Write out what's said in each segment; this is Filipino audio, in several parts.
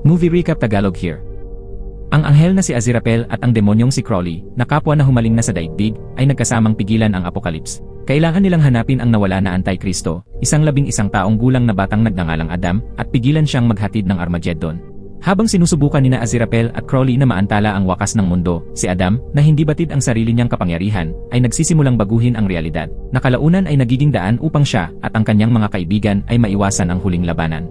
Movie Recap Tagalog here. Ang anghel na si Aziraphale at ang demonyong si Crowley, na kapwa na humaling na sa daigdig, ay nagkasamang pigilan ang Apocalypse. Kailangan nilang hanapin ang nawala na Antikristo, isang 11 taong gulang na batang nagngangalang Adam, at pigilan siyang maghatid ng Armageddon. Habang sinusubukan nina Aziraphale at Crowley na maantala ang wakas ng mundo, si Adam, na hindi batid ang sarili niyang kapangyarihan, ay nagsisimulang baguhin ang realidad, na kalaunan ay nagiging daan upang siya at ang kanyang mga kaibigan ay maiwasan ang huling labanan.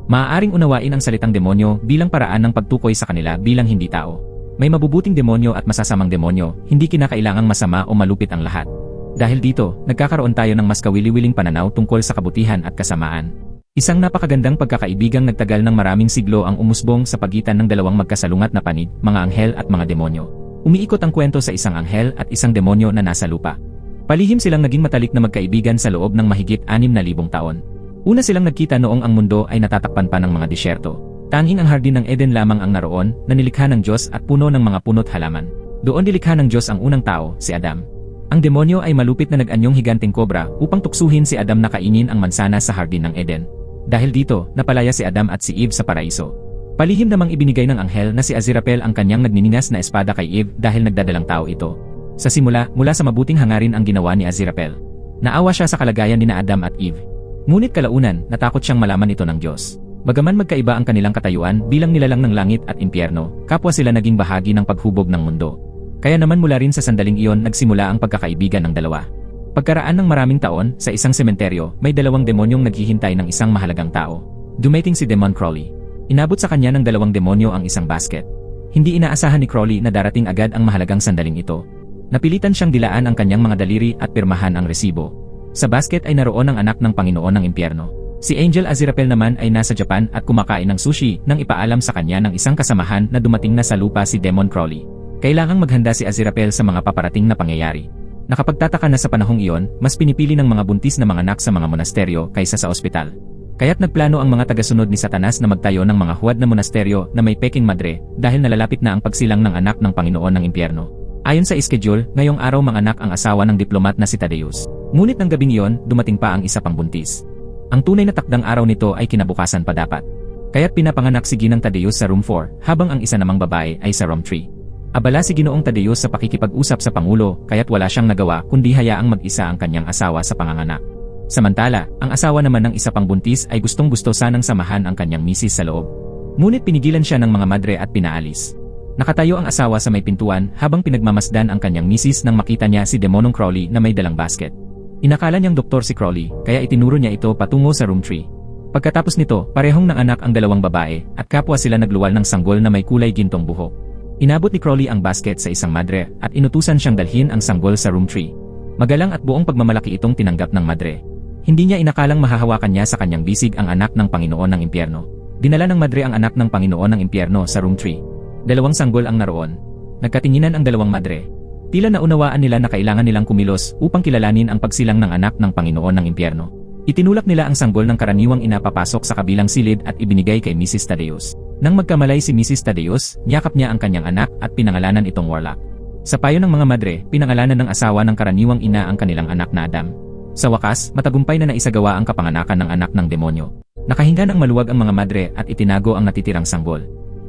Maaaring unawain ang salitang demonyo bilang paraan ng pagtukoy sa kanila bilang hindi tao. May mabubuting demonyo at masasamang demonyo, hindi kinakailangang masama o malupit ang lahat. Dahil dito, nagkakaroon tayo ng mas kawili-wiling pananaw tungkol sa kabutihan at kasamaan. Isang napakagandang pagkakaibigang nagtagal ng maraming siglo ang umusbong sa pagitan ng dalawang magkasalungat na panig, mga anghel at mga demonyo. Umiikot ang kwento sa isang anghel at isang demonyo na nasa lupa. Palihim silang naging matalik na magkaibigan sa loob ng mahigit 6,000 taon. Una silang nagkita noong ang mundo ay natatakpan pa ng mga disyerto. Tanging ang hardin ng Eden lamang ang naroon, na nilikha ng Diyos at puno ng mga puno't halaman. Doon nilikha ng Diyos ang unang tao, si Adam. Ang demonyo ay malupit na nag-anyong higanteng kobra upang tuksuhin si Adam na kainin ang mansana sa hardin ng Eden. Dahil dito, napalaya si Adam at si Eve sa paraiso. Palihim namang ibinigay ng anghel na si Aziraphale ang kanyang nagniningas na espada kay Eve dahil nagdadalang tao ito. Sa simula, mula sa mabuting hangarin ang ginawa ni Aziraphale. Naawa siya sa kalagayan ni Adam at Eve. Ngunit kalaunan, natakot siyang malaman ito ng Diyos. Bagaman magkaiba ang kanilang katayuan bilang nilalang ng langit at impyerno, kapwa sila naging bahagi ng paghubog ng mundo. Kaya naman mula rin sa sandaling iyon nagsimula ang pagkakaibigan ng dalawa. Pagkaraan ng maraming taon, sa isang sementeryo, may dalawang demonyong naghihintay ng isang mahalagang tao. Dumating si Demon Crowley. Inabot sa kanya ng dalawang demonyo ang isang basket. Hindi inaasahan ni Crowley na darating agad ang mahalagang sandaling ito. Napilitan siyang dilaan ang kanyang mga daliri at pirmahan ang resibo. Sa basket ay naroon ang anak ng Panginoon ng Impyerno. Si Angel Aziraphale naman ay nasa Japan at kumakain ng sushi nang ipaalam sa kanya ng isang kasamahan na dumating na sa lupa si Demon Crowley. Kailangang maghanda si Aziraphale sa mga paparating na pangyayari. Nakapagtataka na sa panahong iyon, mas pinipili ng mga buntis na mga anak sa mga monasteryo kaysa sa ospital. Kaya't nagplano ang mga tagasunod ni Satanas na magtayo ng mga huwad na monasteryo na may peking madre dahil nalalapit na ang pagsilang ng anak ng Panginoon ng Impyerno. Ayon sa schedule, ngayong araw manganak ang asawa ng diplomat na si Thaddeus. Ngunit ng gabing iyon, dumating pa ang isa pang buntis. Ang tunay na takdang araw nito ay kinabukasan pa dapat. Kaya't pinapanganak si Ginang Thaddeus sa room 4, habang ang isa namang babae ay sa room 3. Abala si Ginoong Thaddeus sa pakikipag-usap sa Pangulo, kaya't wala siyang nagawa kundi hayaang mag-isa ang kanyang asawa sa panganganak. Samantala, ang asawa naman ng isa pang buntis ay gustong-gusto sanang samahan ang kanyang misis sa loob. Ngunit pinigilan siya ng mga madre at pinaalis. Nakatayo ang asawa sa may pintuan habang pinagmamasdan ang kanyang misis nang makita niya si Demonong Crowley na may dalang basket. Inakala niyang doktor si Crowley, kaya itinuro niya ito patungo sa room 3. Pagkatapos nito, parehong nanganak ang dalawang babae at kapwa sila nagluwal ng sanggol na may kulay gintong buhok. Inabot ni Crowley ang basket sa isang madre at inutusan siyang dalhin ang sanggol sa room 3. Magalang at buong pagmamalaki itong tinanggap ng madre. Hindi niya inakalang mahahawakan niya sa kanyang bisig ang anak ng Panginoon ng Impyerno. Dinala ng madre ang anak ng Panginoon ng Impyerno sa room 3. Dalawang sanggol ang naroon. Nagkatinginan ang dalawang madre. Tila naunawaan nila na kailangan nilang kumilos upang kilalanin ang pagsilang ng anak ng Panginoon ng Impyerno. Itinulak nila ang sanggol ng karaniwang ina papasok sa kabilang silid at ibinigay kay Mrs. Thaddeus. Nang magkamalay si Mrs. Thaddeus, niyakap niya ang kanyang anak at pinangalanan itong Warlock. Sa payo ng mga madre, pinangalanan ng asawa ng karaniwang ina ang kanilang anak na Adam. Sa wakas, matagumpay na naisagawa ang kapanganakan ng anak ng demonyo. Nakahinga ng maluwag ang mga madre at itinago ang natitirang sanggol.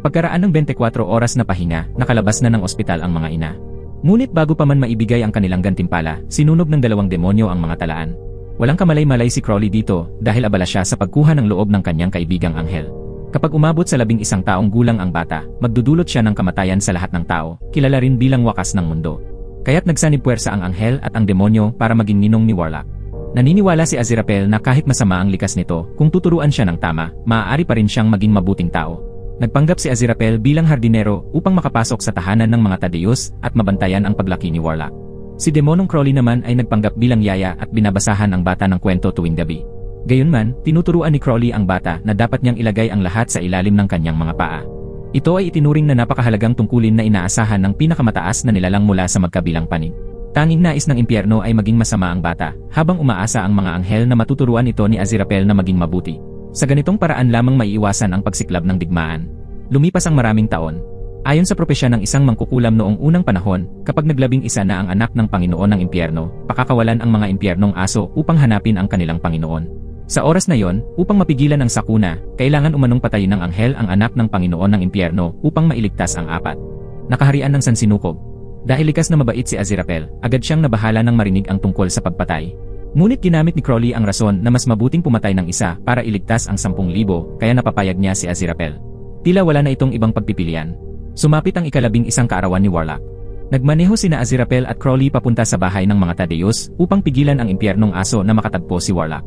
Pagkaraan ng 24 oras na pahinga, nakalabas na ng ospital ang mga ina. Ngunit bago pa man maibigay ang kanilang gantimpala, sinunog ng dalawang demonyo ang mga talaan. Walang kamalay-malay si Crowley dito dahil abala siya sa pagkuha ng loob ng kanyang kaibigang anghel. Kapag umabot sa 11 taong gulang ang bata, magdudulot siya ng kamatayan sa lahat ng tao, kilala rin bilang wakas ng mundo. Kaya't nagsanib-puwersa ang anghel at ang demonyo para maging ninong ni Warlock. Naniniwala si Aziraphale na kahit masama ang likas nito, kung tuturuan siya ng tama, maaari pa rin siyang maging mabuting tao. Nagpanggap si Aziraphale bilang hardinero upang makapasok sa tahanan ng mga Thaddeus at mabantayan ang paglaki ni Warlock. Si Demonong Crowley naman ay nagpanggap bilang yaya at binabasahan ang bata ng kwento tuwing gabi. Gayunman, tinuturuan ni Crowley ang bata na dapat niyang ilagay ang lahat sa ilalim ng kanyang mga paa. Ito ay itinuring na napakahalagang tungkulin na inaasahan ng pinakamataas na nilalang mula sa magkabilang panig. Tanging nais ng impyerno ay maging masama ang bata, habang umaasa ang mga anghel na matuturuan ito ni Aziraphale na maging mabuti. Sa ganitong paraan lamang maiiwasan ang pagsiklab ng digmaan. Lumipas ang maraming taon. Ayon sa propesya ng isang mangkukulam noong unang panahon, kapag naglabing-isa na ang anak ng Panginoon ng Impyerno, pakakawalan ang mga impyernong aso upang hanapin ang kanilang Panginoon. Sa oras na yon, upang mapigilan ang sakuna, kailangan umanong patayin ng anghel ang anak ng Panginoon ng impyerno upang mailigtas ang apat. Nakaharian ng sansinukob. Dahil likas na mabait si Aziraphale, agad siyang nabahala nang marinig ang tungkol sa pagpatay. Ngunit ginamit ni Crowley ang rason na mas mabuting pumatay ng isa para iligtas ang 10,000, kaya napapayag niya si Aziraphale. Tila wala na itong ibang pagpipilian. Sumapit ang ika-11 kaarawan ni Warlock. Nagmaneho sina Aziraphale at Crowley papunta sa bahay ng mga Thaddeus upang pigilan ang impyernong aso na makatagpo si Warlock.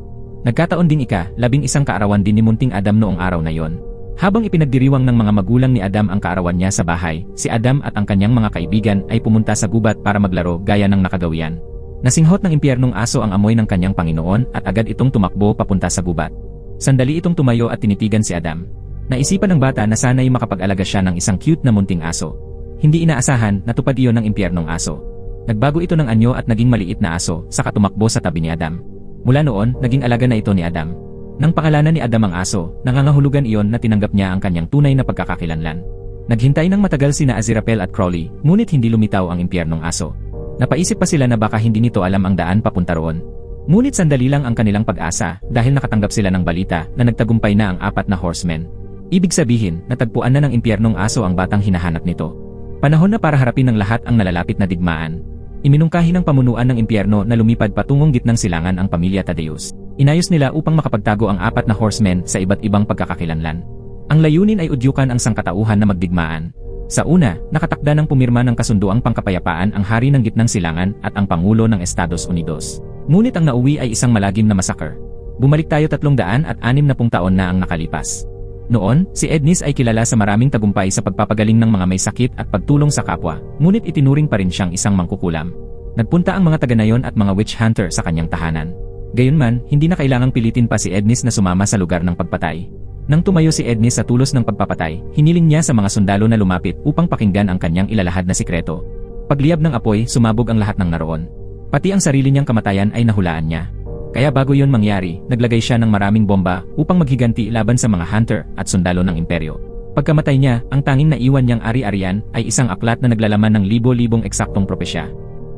Nagkataon ding ika-11 kaarawan din ni Munting Adam noong araw na yon. Habang ipinagdiriwang ng mga magulang ni Adam ang kaarawan niya sa bahay, si Adam at ang kanyang mga kaibigan ay pumunta sa gubat para maglaro gaya ng nakagawian. Nasinghot ng impyernong aso ang amoy ng kanyang Panginoon at agad itong tumakbo papunta sa gubat. Sandali itong tumayo at tinitigan si Adam. Naisipan ng bata na sana'y makapag-alaga siya ng isang cute na munting aso. Hindi inaasahan, natupad iyon ng impyernong aso. Nagbago ito ng anyo at naging maliit na aso, saka tumakbo sa tabi ni Adam. Mula noon, naging alaga na ito ni Adam. Nang pangalanan ni Adam ang aso, nangangahulugan iyon na tinanggap niya ang kanyang tunay na pagkakakilanlan. Naghintay ng matagal sina Aziraphale at Crowley, ngunit hindi lumitaw ang impyernong aso. Napaisip pa sila na baka hindi nito alam ang daan papunta roon. Ngunit sandali lang ang kanilang pag-asa dahil nakatanggap sila ng balita na nagtagumpay na ang 4 na horsemen. Ibig sabihin, natagpuan na ng impyernong aso ang batang hinahanap nito. Panahon na para harapin ng lahat ang nalalapit na digmaan. Iminungkahi ng pamunuan ng impyerno na lumipad patungong gitnang silangan ang pamilya Thaddeus. Inayos nila upang makapagtago ang 4 na horsemen sa iba't ibang pagkakakilanlan. Ang layunin ay udyukan ang sangkatauhan na magdigmaan. Sa una, nakatakda ng pumirma ng kasunduang pangkapayapaan ang hari ng gitnang silangan at ang Pangulo ng Estados Unidos. Ngunit ang nauwi ay isang malagim na massacre. Bumalik tayo 360 taon na ang nakalipas. Noon, si Ednis ay kilala sa maraming tagumpay sa pagpapagaling ng mga may sakit at pagtulong sa kapwa, ngunit itinuring pa rin siyang isang mangkukulam. Nagpunta ang mga taga-nayon at mga witch hunter sa kanyang tahanan. Gayunman, hindi na kailangang pilitin pa si Ednis na sumama sa lugar ng pagpatay. Nang tumayo si Ednis sa tulos ng pagpapatay, hiniling niya sa mga sundalo na lumapit upang pakinggan ang kanyang ilalahad na sikreto. Pagliyab ng apoy, sumabog ang lahat ng naroon. Pati ang sarili niyang kamatayan ay nahulaan niya. Kaya bago yon mangyari, naglagay siya ng maraming bomba upang maghiganti laban sa mga hunter at sundalo ng imperyo. Pagkamatay niya, ang tanging naiwan niyang ari-arian ay isang aklat na naglalaman ng libo-libong eksaktong propesya.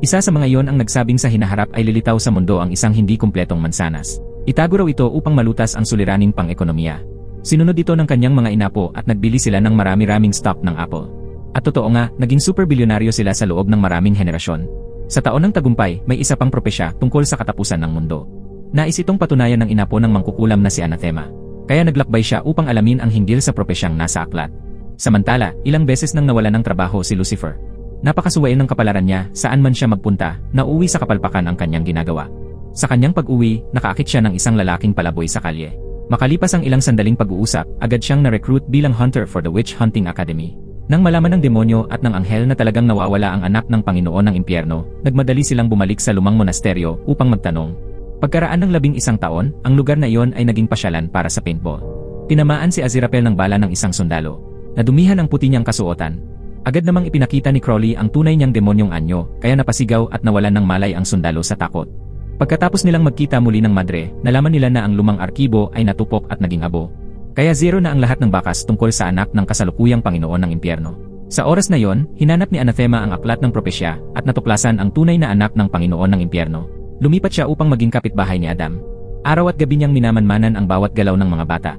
Isa sa mga iyon ang nagsabing sa hinaharap ay lilitaw sa mundo ang isang hindi kumpletong mansanas. Itago raw ito upang malutas ang suliraning pang-ekonomiya. Sinunod ito ng kanyang mga inapo at nagbili sila ng marami-raming stock ng Apple. At totoo nga, naging super bilyonaryo sila sa loob ng maraming henerasyon. Sa taon ng tagumpay, may isa pang propesya tungkol sa katapusan ng mundo. Nais itong patunayan ng inapo ng mangkukulam na si Anathema. Kaya naglakbay siya upang alamin ang hinggil sa propesyang nasa aklat. Samantala, ilang beses nang nawalan ng trabaho si Lucifer. Napakasuwain ng kapalaran niya, saan man siya magpunta, nauwi sa kapalpakan ang kanyang ginagawa. Sa kanyang pag-uwi, nakaakit siya ng isang lalaking palaboy sa kalye. Makalipas ang ilang sandaling pag-uusap, agad siyang na-recruit bilang hunter for the Witch Hunting Academy. Nang malaman ng demonyo at ng anghel na talagang nawawala ang anak ng Panginoon ng impyerno, nagmadali silang bumalik sa lumang monasteryo upang magtanong. Pagkaraan ng 11 taon, ang lugar na iyon ay naging pasyalan para sa paintball. Tinamaan si Aziraphale ng bala ng isang sundalo. Nadumihan ang puti niyang kasuotan. Agad namang ipinakita ni Crowley ang tunay niyang demonyong anyo, kaya napasigaw at nawalan ng malay ang sundalo sa takot. Pagkatapos nilang magkita muli ng madre, nalaman nila na ang lumang arkibo ay natupok at naging abo. Kaya zero na ang lahat ng bakas tungkol sa anak ng kasalukuyang Panginoon ng impyerno. Sa oras na yon, hinanap ni Anathema ang aklat ng propesya at natuklasan ang tunay na anak ng Panginoon ng impyerno. Lumipat siya upang maging kapitbahay ni Adam. Araw at gabi niyang minamanmanan ang bawat galaw ng mga bata.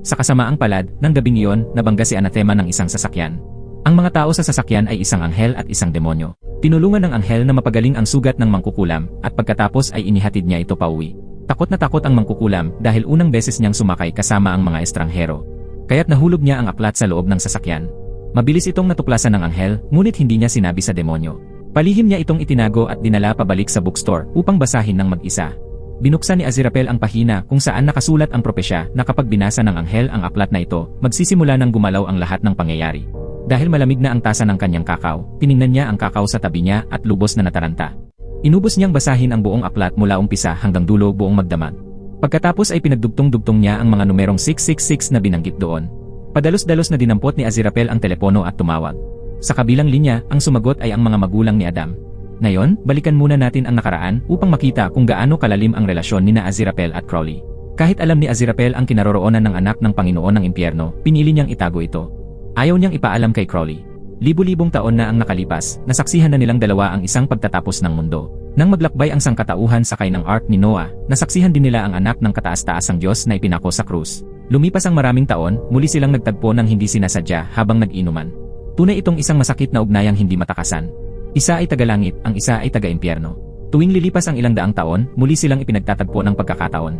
Sa kasamaang palad, ng gabing iyon, nabangga si Anathema ng isang sasakyan. Ang mga tao sa sasakyan ay isang anghel at isang demonyo. Tinulungan ng anghel na mapagaling ang sugat ng mangkukulam at pagkatapos ay inihatid niya ito pauwi. Takot na takot ang mangkukulam dahil unang beses niyang sumakay kasama ang mga estranghero. Kaya't nahulog niya ang aklat sa loob ng sasakyan. Mabilis itong natuklasan ng anghel, ngunit hindi niya sinabi sa demonyo. Palihim niya itong itinago at dinala pabalik sa bookstore upang basahin ng mag-isa. Binuksan ni Aziraphale ang pahina kung saan nakasulat ang propesya na kapag binasa ng anghel ang aklat na ito, magsisimula ng gumalaw ang lahat ng pangyayari. Dahil malamig na ang tasa ng kanyang kakao, tiningnan niya ang kakao sa tabi niya at lubos na nataranta. Inubos niyang basahin ang buong aklat mula umpisa hanggang dulo buong magdamag. Pagkatapos ay pinagdugtong-dugtong niya ang mga numerong 666 na binanggit doon. Padalos-dalos na dinampot ni Aziraphale ang telepono at tumawag. Sa kabilang linya, ang sumagot ay ang mga magulang ni Adam. Ngayon, balikan muna natin ang nakaraan upang makita kung gaano kalalim ang relasyon ni Aziraphale at Crowley. Kahit alam ni Aziraphale ang kinaroroonan ng anak ng Panginoon ng impyerno, pinili niyang itago ito. Ayaw niyang ipaalam kay Crowley. Libu-libong taon na ang nakalipas, nasaksihan na nilang dalawa ang isang pagtatapos ng mundo. Nang maglakbay ang sangkatauhan sakay ng Ark ni Noah, nasaksihan din nila ang anak ng kataas-taasang Diyos na ipinako sa krus. Lumipas ang maraming taon, muli silang nagtagpo ng hindi sinasadya habang nag-inuman. Tunay itong isang masakit na ugnayang hindi matakasan. Isa ay taga-langit, ang isa ay taga-impyerno. Tuwing lilipas ang ilang daang taon, muli silang ipinagtatagpo ng pagkakataon.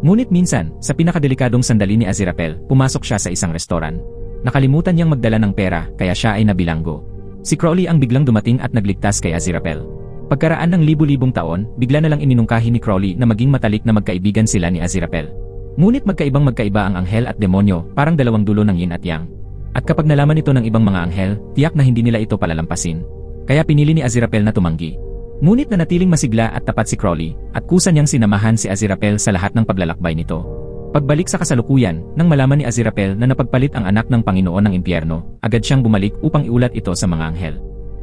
Ngunit minsan, sa pinakadelikadong sandali ni Aziraphale, pumasok siya sa isang restoran. Nakalimutan niyang magdala ng pera, kaya siya ay nabilanggo. Si Crowley ang biglang dumating at nagligtas kay Aziraphale. Pagkaraan ng libu-libong taon, bigla na lang iminungkahi ni Crowley na maging matalik na magkaibigan sila ni Aziraphale. Ngunit magkaiba ang anghel at demonyo, parang dalawang dulo ng yin at yang. At kapag nalaman ito ng ibang mga anghel, tiyak na hindi nila ito palalampasin. Kaya pinili ni Aziraphale na tumanggi. Ngunit nanatiling masigla at tapat si Crowley, at kusa niyang sinamahan si Aziraphale sa lahat ng paglalakbay nito. Pagbalik sa kasalukuyan, nang malaman ni Aziraphale na napagpalit ang anak ng Panginoon ng impyerno, agad siyang bumalik upang iulat ito sa mga anghel.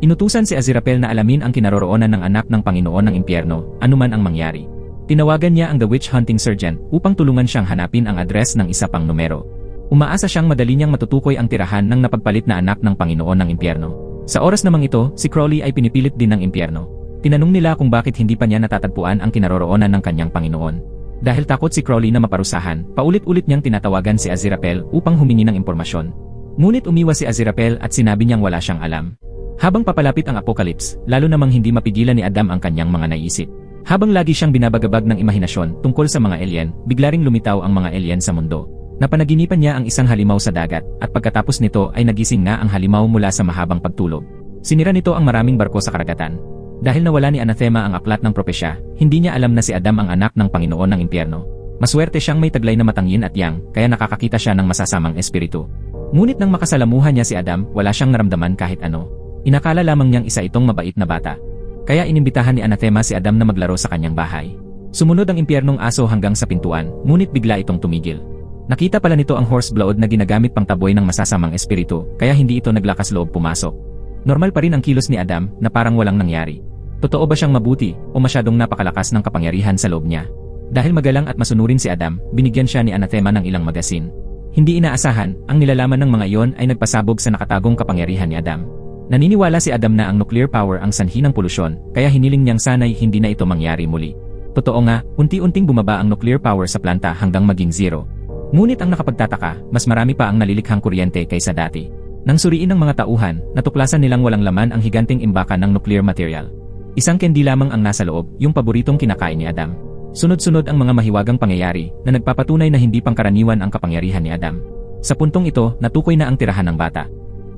Inutusan si Aziraphale na alamin ang kinaroroonan ng anak ng Panginoon ng impyerno, anuman ang mangyari. Tinawagan niya ang The Witch Hunting Surgeon upang tulungan siyang hanapin ang address ng isa pang numero. Umaasa siyang madali niyang matutukoy ang tirahan ng napagpalit na anak ng Panginoon ng impyerno. Sa oras namang ito, si Crowley ay pinipilit din ng impyerno. Tinanong nila kung bakit hindi pa niya natatagpuan ang kinaroroonan ng kanyang Panginoon. Dahil takot si Crowley na maparusahan, paulit-ulit niyang tinatawagan si Aziraphale upang humingi ng impormasyon. Ngunit umiwas si Aziraphale at sinabi niyang wala siyang alam. Habang papalapit ang apocalypse, lalo namang hindi mapigilan ni Adam ang kanyang mga naisip. Habang lagi siyang binabagabag ng imahinasyon tungkol sa mga alien, bigla ring lumitaw ang mga alien sa mundo. Napanaginipan niya ang isang halimaw sa dagat, at pagkatapos nito ay nagising na ang halimaw mula sa mahabang pagtulog. Sinira nito ang maraming barko sa karagatan. Dahil nawala ni Anathema ang aklat ng propesya, hindi niya alam na si Adam ang anak ng Panginoon ng impyerno. Maswerte siyang may taglay na matang yin at yang, kaya nakakakita siya ng masasamang espiritu. Ngunit nang makasalamuhan niya si Adam, wala siyang naramdaman kahit ano. Inakala lamang niyang isa itong mabait na bata. Kaya inimbitahan ni Anathema si Adam na maglaro sa kanyang bahay. Sumunod ang impyernong aso hanggang sa pintuan, ngunit bigla itong tumigil. Nakita pala nito ang horse blood na ginagamit pang taboy ng masasamang espiritu, kaya hindi ito naglakas loob pumasok. Normal pa rin ang kilos ni Adam na parang walang nangyari. Totoo ba siyang mabuti o masyadong napakalakas ng kapangyarihan sa loob niya? Dahil magalang at masunurin si Adam, binigyan siya ni Anathema ng ilang magasin. Hindi inaasahan, ang nilalaman ng mga iyon ay nagpasabog sa nakatagong kapangyarihan ni Adam. Naniniwala si Adam na ang nuclear power ang sanhi ng polusyon, kaya hiniling niyang sanay hindi na ito mangyari muli. Totoo nga, unti-unting bumaba ang nuclear power sa planta hanggang maging zero. Ngunit ang nakapagtataka, mas marami pa ang nalilikhang kuryente kaysa dati. Nang suriin ng mga tauhan, natuklasan nilang walang laman ang higanting imbakan ng nuclear material. Isang candy lamang ang nasa loob, yung paboritong kinakain ni Adam. Sunod-sunod ang mga mahiwagang pangyayari na nagpapatunay na hindi pangkaraniwan ang kapangyarihan ni Adam. Sa puntong ito, natukoy na ang tirahan ng bata.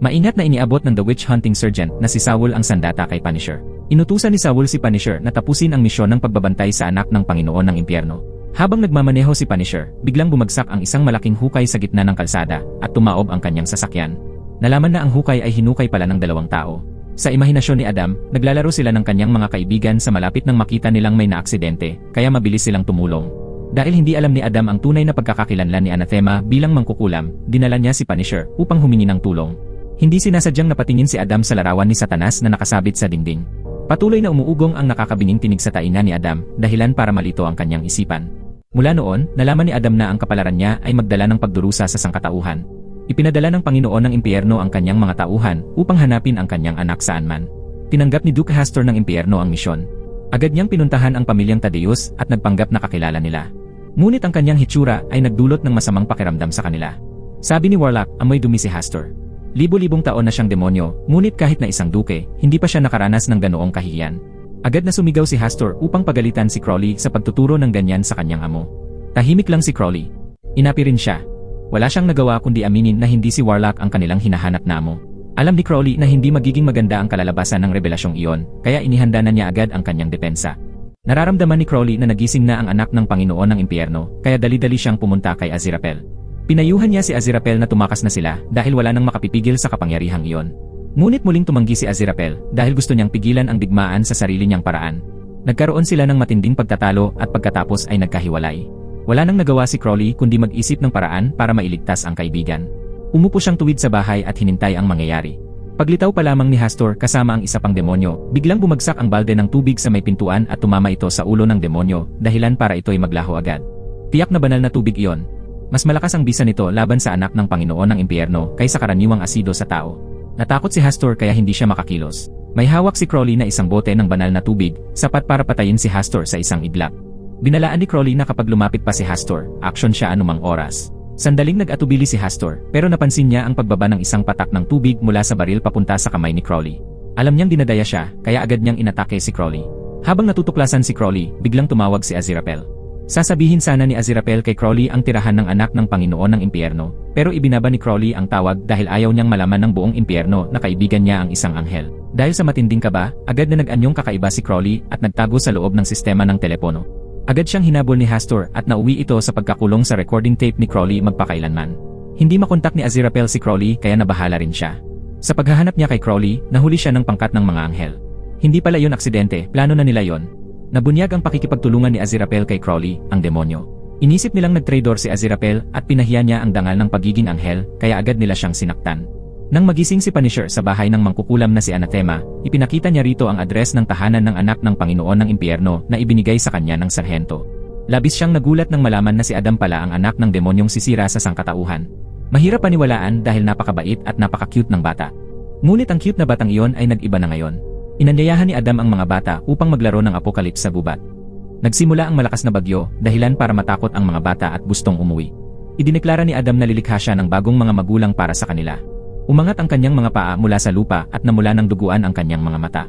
Maingat na iniabot ng The Witch Hunting Surgeon na si Saul ang sandata kay Punisher. Inutusan ni Saul si Punisher na tapusin ang misyon ng pagbabantay sa anak ng Panginoon ng impyerno. Habang nagmamaneho si Punisher, biglang bumagsak ang isang malaking hukay sa gitna ng kalsada at tumaob ang kanyang sasakyan. Nalaman na ang hukay ay hinukay pala ng dalawang tao. Sa imahinasyon ni Adam, naglalaro sila ng kanyang mga kaibigan sa malapit nang makita nilang may naaksidente, kaya mabilis silang tumulong. Dahil hindi alam ni Adam ang tunay na pagkakakilanlan ni Anathema bilang mangkukulam, dinala niya si Punisher upang humingi ng tulong. Hindi sinasadyang napatingin si Adam sa larawan ni Satanas na nakasabit sa dingding. Patuloy na umuugong ang nakakabinging tinig sa tainga ni Adam, dahilan para malito ang kanyang isipan. Mula noon, nalaman ni Adam na ang kapalaran niya ay magdala ng pagdurusa sa sangkatauhan. Ipinadala ng Panginoon ng impyerno ang kanyang mga tauhan upang hanapin ang kanyang anak saan man. Tinanggap ni Duke Hastur ng impyerno ang misyon. Agad niyang pinuntahan ang pamilyang Thaddeus at nagpanggap na kakilala nila. Ngunit ang kanyang hitsura ay nagdulot ng masamang pakiramdam sa kanila. Sabi ni Warlock, amoy dumi si Hastur. Libo-libong taon na siyang demonyo, ngunit kahit na isang duke, hindi pa siya nakaranas ng ganoong kahihiyan. Agad na sumigaw si Hastur upang pagalitan si Crowley sa pagtuturo ng ganyan sa kanyang amo. Tahimik lang si Crowley. Inapi rin siya. Wala siyang nagawa kundi aminin na hindi si Warlock ang kanilang hinahanap na amo. Alam ni Crowley na hindi magiging maganda ang kalalabasan ng revelasyong iyon, kaya inihanda na niya agad ang kanyang depensa. Nararamdaman ni Crowley na nagising na ang anak ng Panginoon ng impyerno, kaya dali-dali siyang pumunta kay Aziraphale. Pinayuhan niya si Aziraphale na tumakas na sila dahil wala nang makapipigil sa kapangyarihang iyon. Ngunit muling tumanggi si Aziraphale dahil gusto niyang pigilan ang digmaan sa sarili niyang paraan. Nagkaroon sila ng matinding pagtatalo at pagkatapos ay nagkahiwalay. Wala nang nagawa si Crowley kundi mag-isip ng paraan para mailigtas ang kaibigan. Umupo siyang tuwid sa bahay at hinintay ang mangyayari. Paglitaw pa lamang ni Hastur kasama ang isa pang demonyo, biglang bumagsak ang balde ng tubig sa may pintuan at tumama ito sa ulo ng demonyo, dahilan para ito'y maglaho agad. Tiyak na banal na tubig iyon. Mas malakas ang bisa nito laban sa anak ng Panginoon ng impyerno kaysa karaniwang asido sa tao. Natakot si Hastur kaya hindi siya makakilos. May hawak si Crowley na isang bote ng banal na tubig, sapat para patayin si Hastur sa isang iglap. Binalaan ni Crowley na kapag lumapit pa si Hastur, aksyon siya anumang oras. Sandaling nag-atubili si Hastur, pero napansin niya ang pagbaba ng isang patak ng tubig mula sa baril papunta sa kamay ni Crowley. Alam niyang dinadaya siya, kaya agad niyang inatake si Crowley. Habang natutuklasan si Crowley, biglang tumawag si Aziraphale. Sasabihin sana ni Aziraphale kay Crowley ang tirahan ng anak ng Panginoon ng Impyerno, pero ibinaba ni Crowley ang tawag dahil ayaw niyang malaman ng buong impyerno na kaibigan niya ang isang anghel. Dahil sa matinding kaba, agad na nag-anyong kakaiba si Crowley at nagtago sa loob ng sistema ng telepono. Agad siyang hinabol ni Hastur at nauwi ito sa pagkakulong sa recording tape ni Crowley magpakailanman. Hindi makontak ni Aziraphale si Crowley kaya nabahala rin siya. Sa paghahanap niya kay Crowley, nahuli siya ng pangkat ng mga anghel. Hindi pala yon aksidente, plano na nila yon. Nabunyag ang pakikipagtulungan ni Aziraphale kay Crowley, ang demonyo. Inisip nilang nagtraidor si Aziraphale at pinahiya niya ang dangal ng pagiging anghel, kaya agad nila siyang sinaktan. Nang magising si Punisher sa bahay ng mangkukulam na si Anathema, ipinakita niya rito ang address ng tahanan ng anak ng Panginoon ng Impyerno na ibinigay sa kanya ng sarhento. Labis siyang nagulat nang malaman na si Adam pala ang anak ng demonyong sisira sa sangkatauhan. Mahirap paniwalaan dahil napakabait at napaka-cute ng bata. Ngunit ang cute na batang iyon ay nag-iba na ngayon. Inanyayahan ni Adam ang mga bata upang maglaro ng apocalypse sa gubat. Nagsimula ang malakas na bagyo, dahilan para matakot ang mga bata at gustong umuwi. Idineklara ni Adam na lilikha siya ng bagong mga magulang para sa kanila. Umangat ang kanyang mga paa mula sa lupa at namula ng duguan ang kanyang mga mata.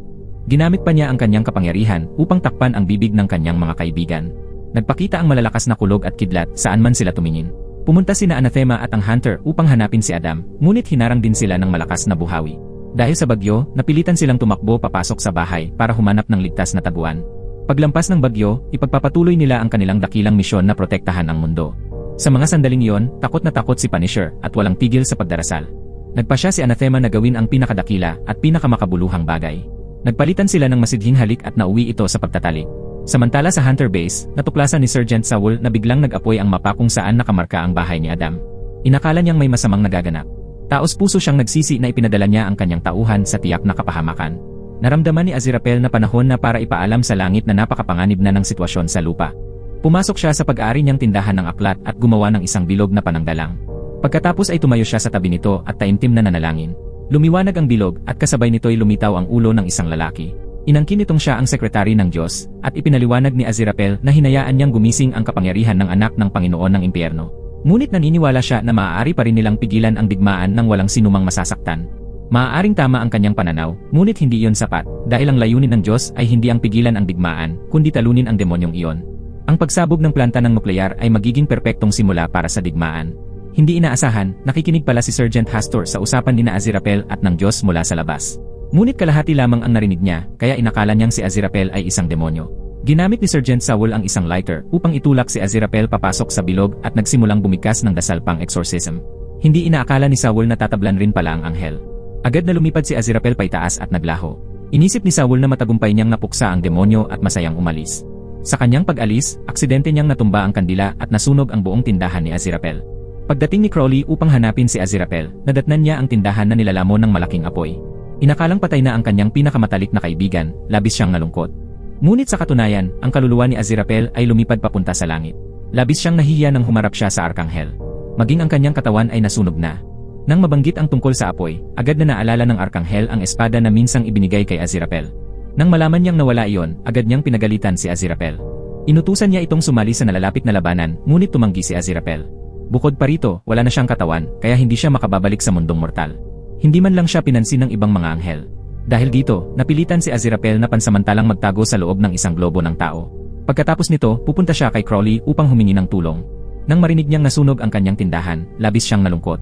Ginamit pa niya ang kanyang kapangyarihan upang takpan ang bibig ng kanyang mga kaibigan. Nagpakita ang malalakas na kulog at kidlat saan man sila tumingin. Pumunta sina Anathema at ang Hunter upang hanapin si Adam, ngunit hinarang din sila ng malakas na buhawi. Dahil sa bagyo, napilitan silang tumakbo papasok sa bahay para humanap ng ligtas na taguan. Paglampas ng bagyo, ipagpapatuloy nila ang kanilang dakilang misyon na protektahan ang mundo. Sa mga sandaling iyon, takot na takot si Punisher at walang tigil sa pagdarasal. Nagpasya si Anathema na gawin ang pinakadakila at pinakamakabuluhang bagay. Nagpalitan sila ng masidhing halik at nauwi ito sa pagtatalik. Samantala sa Hunter Base, natuklasan ni Sergeant Saul na biglang nag-apoy ang mapa kung saan nakamarka ang bahay ni Adam. Inakala niyang may masamang nagaganap. Taos-puso siyang nagsisi na ipinadala niya ang kanyang tauhan sa tiyak na kapahamakan. Naramdaman ni Aziraphale na panahon na para ipaalam sa langit na napakapanganib na ng sitwasyon sa lupa. Pumasok siya sa pag-aari niyang tindahan ng aklat at gumawa ng isang bilog na pananggalang. Pagkatapos ay tumayo siya sa tabi nito at taimtim na nanalangin. Lumiwanag ang bilog at kasabay nito'y lumitaw ang ulo ng isang lalaki. Inangkin nitong siya ang sekretary ng Diyos at ipinaliwanag ni Aziraphale na hinayaan niyang gumising ang kapangyarihan ng anak ng Panginoon ng Impyerno. Ngunit naniniwala siya na maaari pa rin nilang pigilan ang digmaan nang walang sinumang masasaktan. Maaaring tama ang kanyang pananaw, ngunit hindi iyon sapat, dahil ang layunin ng Diyos ay hindi ang pigilan ang digmaan, kundi talunin ang demonyong iyon. Ang pagsabog ng planta ng nuklear ay magiging perpektong simula para sa digmaan. Hindi inaasahan, nakikinig pala si Sergeant Hastur sa usapan ni Aziraphale at ng Diyos mula sa labas. Ngunit kalahati lamang ang narinig niya, kaya inakala niyang si Aziraphale ay isang demonyo. Ginamit ni Sergeant Saul ang isang lighter upang itulak si Aziraphale papasok sa bilog at nagsimulang bumigkas ng dasal pang exorcism. Hindi inaakala ni Saul na tatablan rin pala ang anghel. Agad na lumipad si Aziraphale paitaas at naglaho. Inisip ni Saul na matagumpay niyang napuksa ang demonyo at masayang umalis. Sa kanyang pag-alis, aksidente niyang natumba ang kandila at nasunog ang buong tindahan ni Aziraphale. Pagdating ni Crowley upang hanapin si Aziraphale, nadatnan niya ang tindahan na nilalamon ng malaking apoy. Inakalang patay na ang kanyang pinakamatalik na kaibigan, labis siyang nalungkot. Ngunit sa katunayan, ang kaluluwa ni Aziraphale ay lumipad papunta sa langit. Labis siyang nahihiya nang humarap siya sa Arkanghel. Maging ang kanyang katawan ay nasunog na. Nang mabanggit ang tungkol sa apoy, agad na naalala ng Arkanghel ang espada na minsang ibinigay kay Aziraphale. Nang malaman niyang nawala iyon, agad niyang pinagalitan si Aziraphale. Inutusan niya itong sumali sa nalalapit na labanan, ngunit tumanggi si Aziraphale. Bukod pa rito, wala na siyang katawan, kaya hindi siya makababalik sa mundong mortal. Hindi man lang siya pinansin ng ibang mga anghel. Dahil dito, napilitan si Aziraphale na pansamantalang magtago sa loob ng isang globo ng tao. Pagkatapos nito, pupunta siya kay Crowley upang humingi ng tulong. Nang marinig niyang nasunog ang kanyang tindahan, labis siyang nalungkot.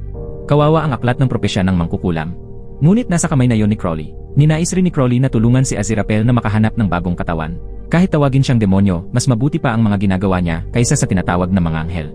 Kawawa ang aklat ng propesya ng mangkukulam. Ngunit nasa kamay na yon ni Crowley. Ninais rin ni Crowley na tulungan si Aziraphale na makahanap ng bagong katawan. Kahit tawagin siyang demonyo, mas mabuti pa ang mga ginagawa niya kaysa sa tinatawag na mga anghel.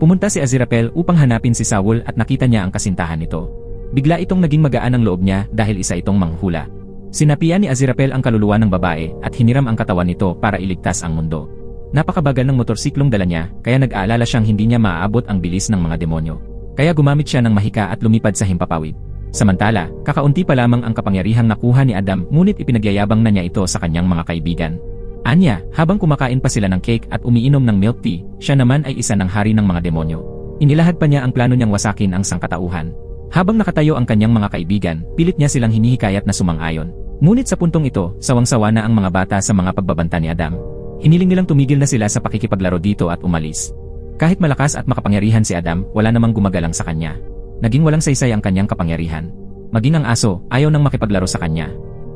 Pumunta si Aziraphale upang hanapin si Saul at nakita niya ang kasintahan nito. Bigla itong naging magaan ang loob niya dahil isa itong manghula. Sinapian ni Aziraphale ang kaluluwa ng babae at hiniram ang katawan nito para iligtas ang mundo. Napakabagal ng motorsiklong dala niya, kaya nag-aalala siyang hindi niya maaabot ang bilis ng mga demonyo. Kaya gumamit siya ng mahika at lumipad sa himpapawid. Samantala, kakaunti pa lamang ang kapangyarihang nakuha ni Adam, ngunit ipinagyayabang na niya ito sa kanyang mga kaibigan. Anya, habang kumakain pa sila ng cake at umiinom ng milk tea, siya naman ay isa ng hari ng mga demonyo. Inilahad pa niya ang plano niyang wasakin ang sangkatauhan. Habang nakatayo ang kanyang mga kaibigan, pilit niya silang hinihikayat na sumang-ayon. Ngunit sa puntong ito, sawang-sawa na ang mga bata sa mga pagbabanta ni Adam. Hiniling nilang tumigil na sila sa pakikipaglaro dito at umalis. Kahit malakas at makapangyarihan si Adam, wala namang gumagalang sa kanya. Naging walang saysay ang kanyang kapangyarihan. Maging ang aso, ayaw nang makipaglaro sa kanya.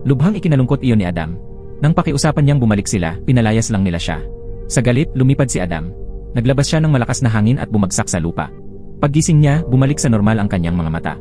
Lubhang ikinalungkot iyon ni Adam. Nang pakiusapan niyang bumalik sila, pinalayas lang nila siya. Sa galit, lumipad si Adam. Naglabas siya ng malakas na hangin at bumagsak sa lupa. Paggising niya, bumalik sa normal ang kanyang mga mata.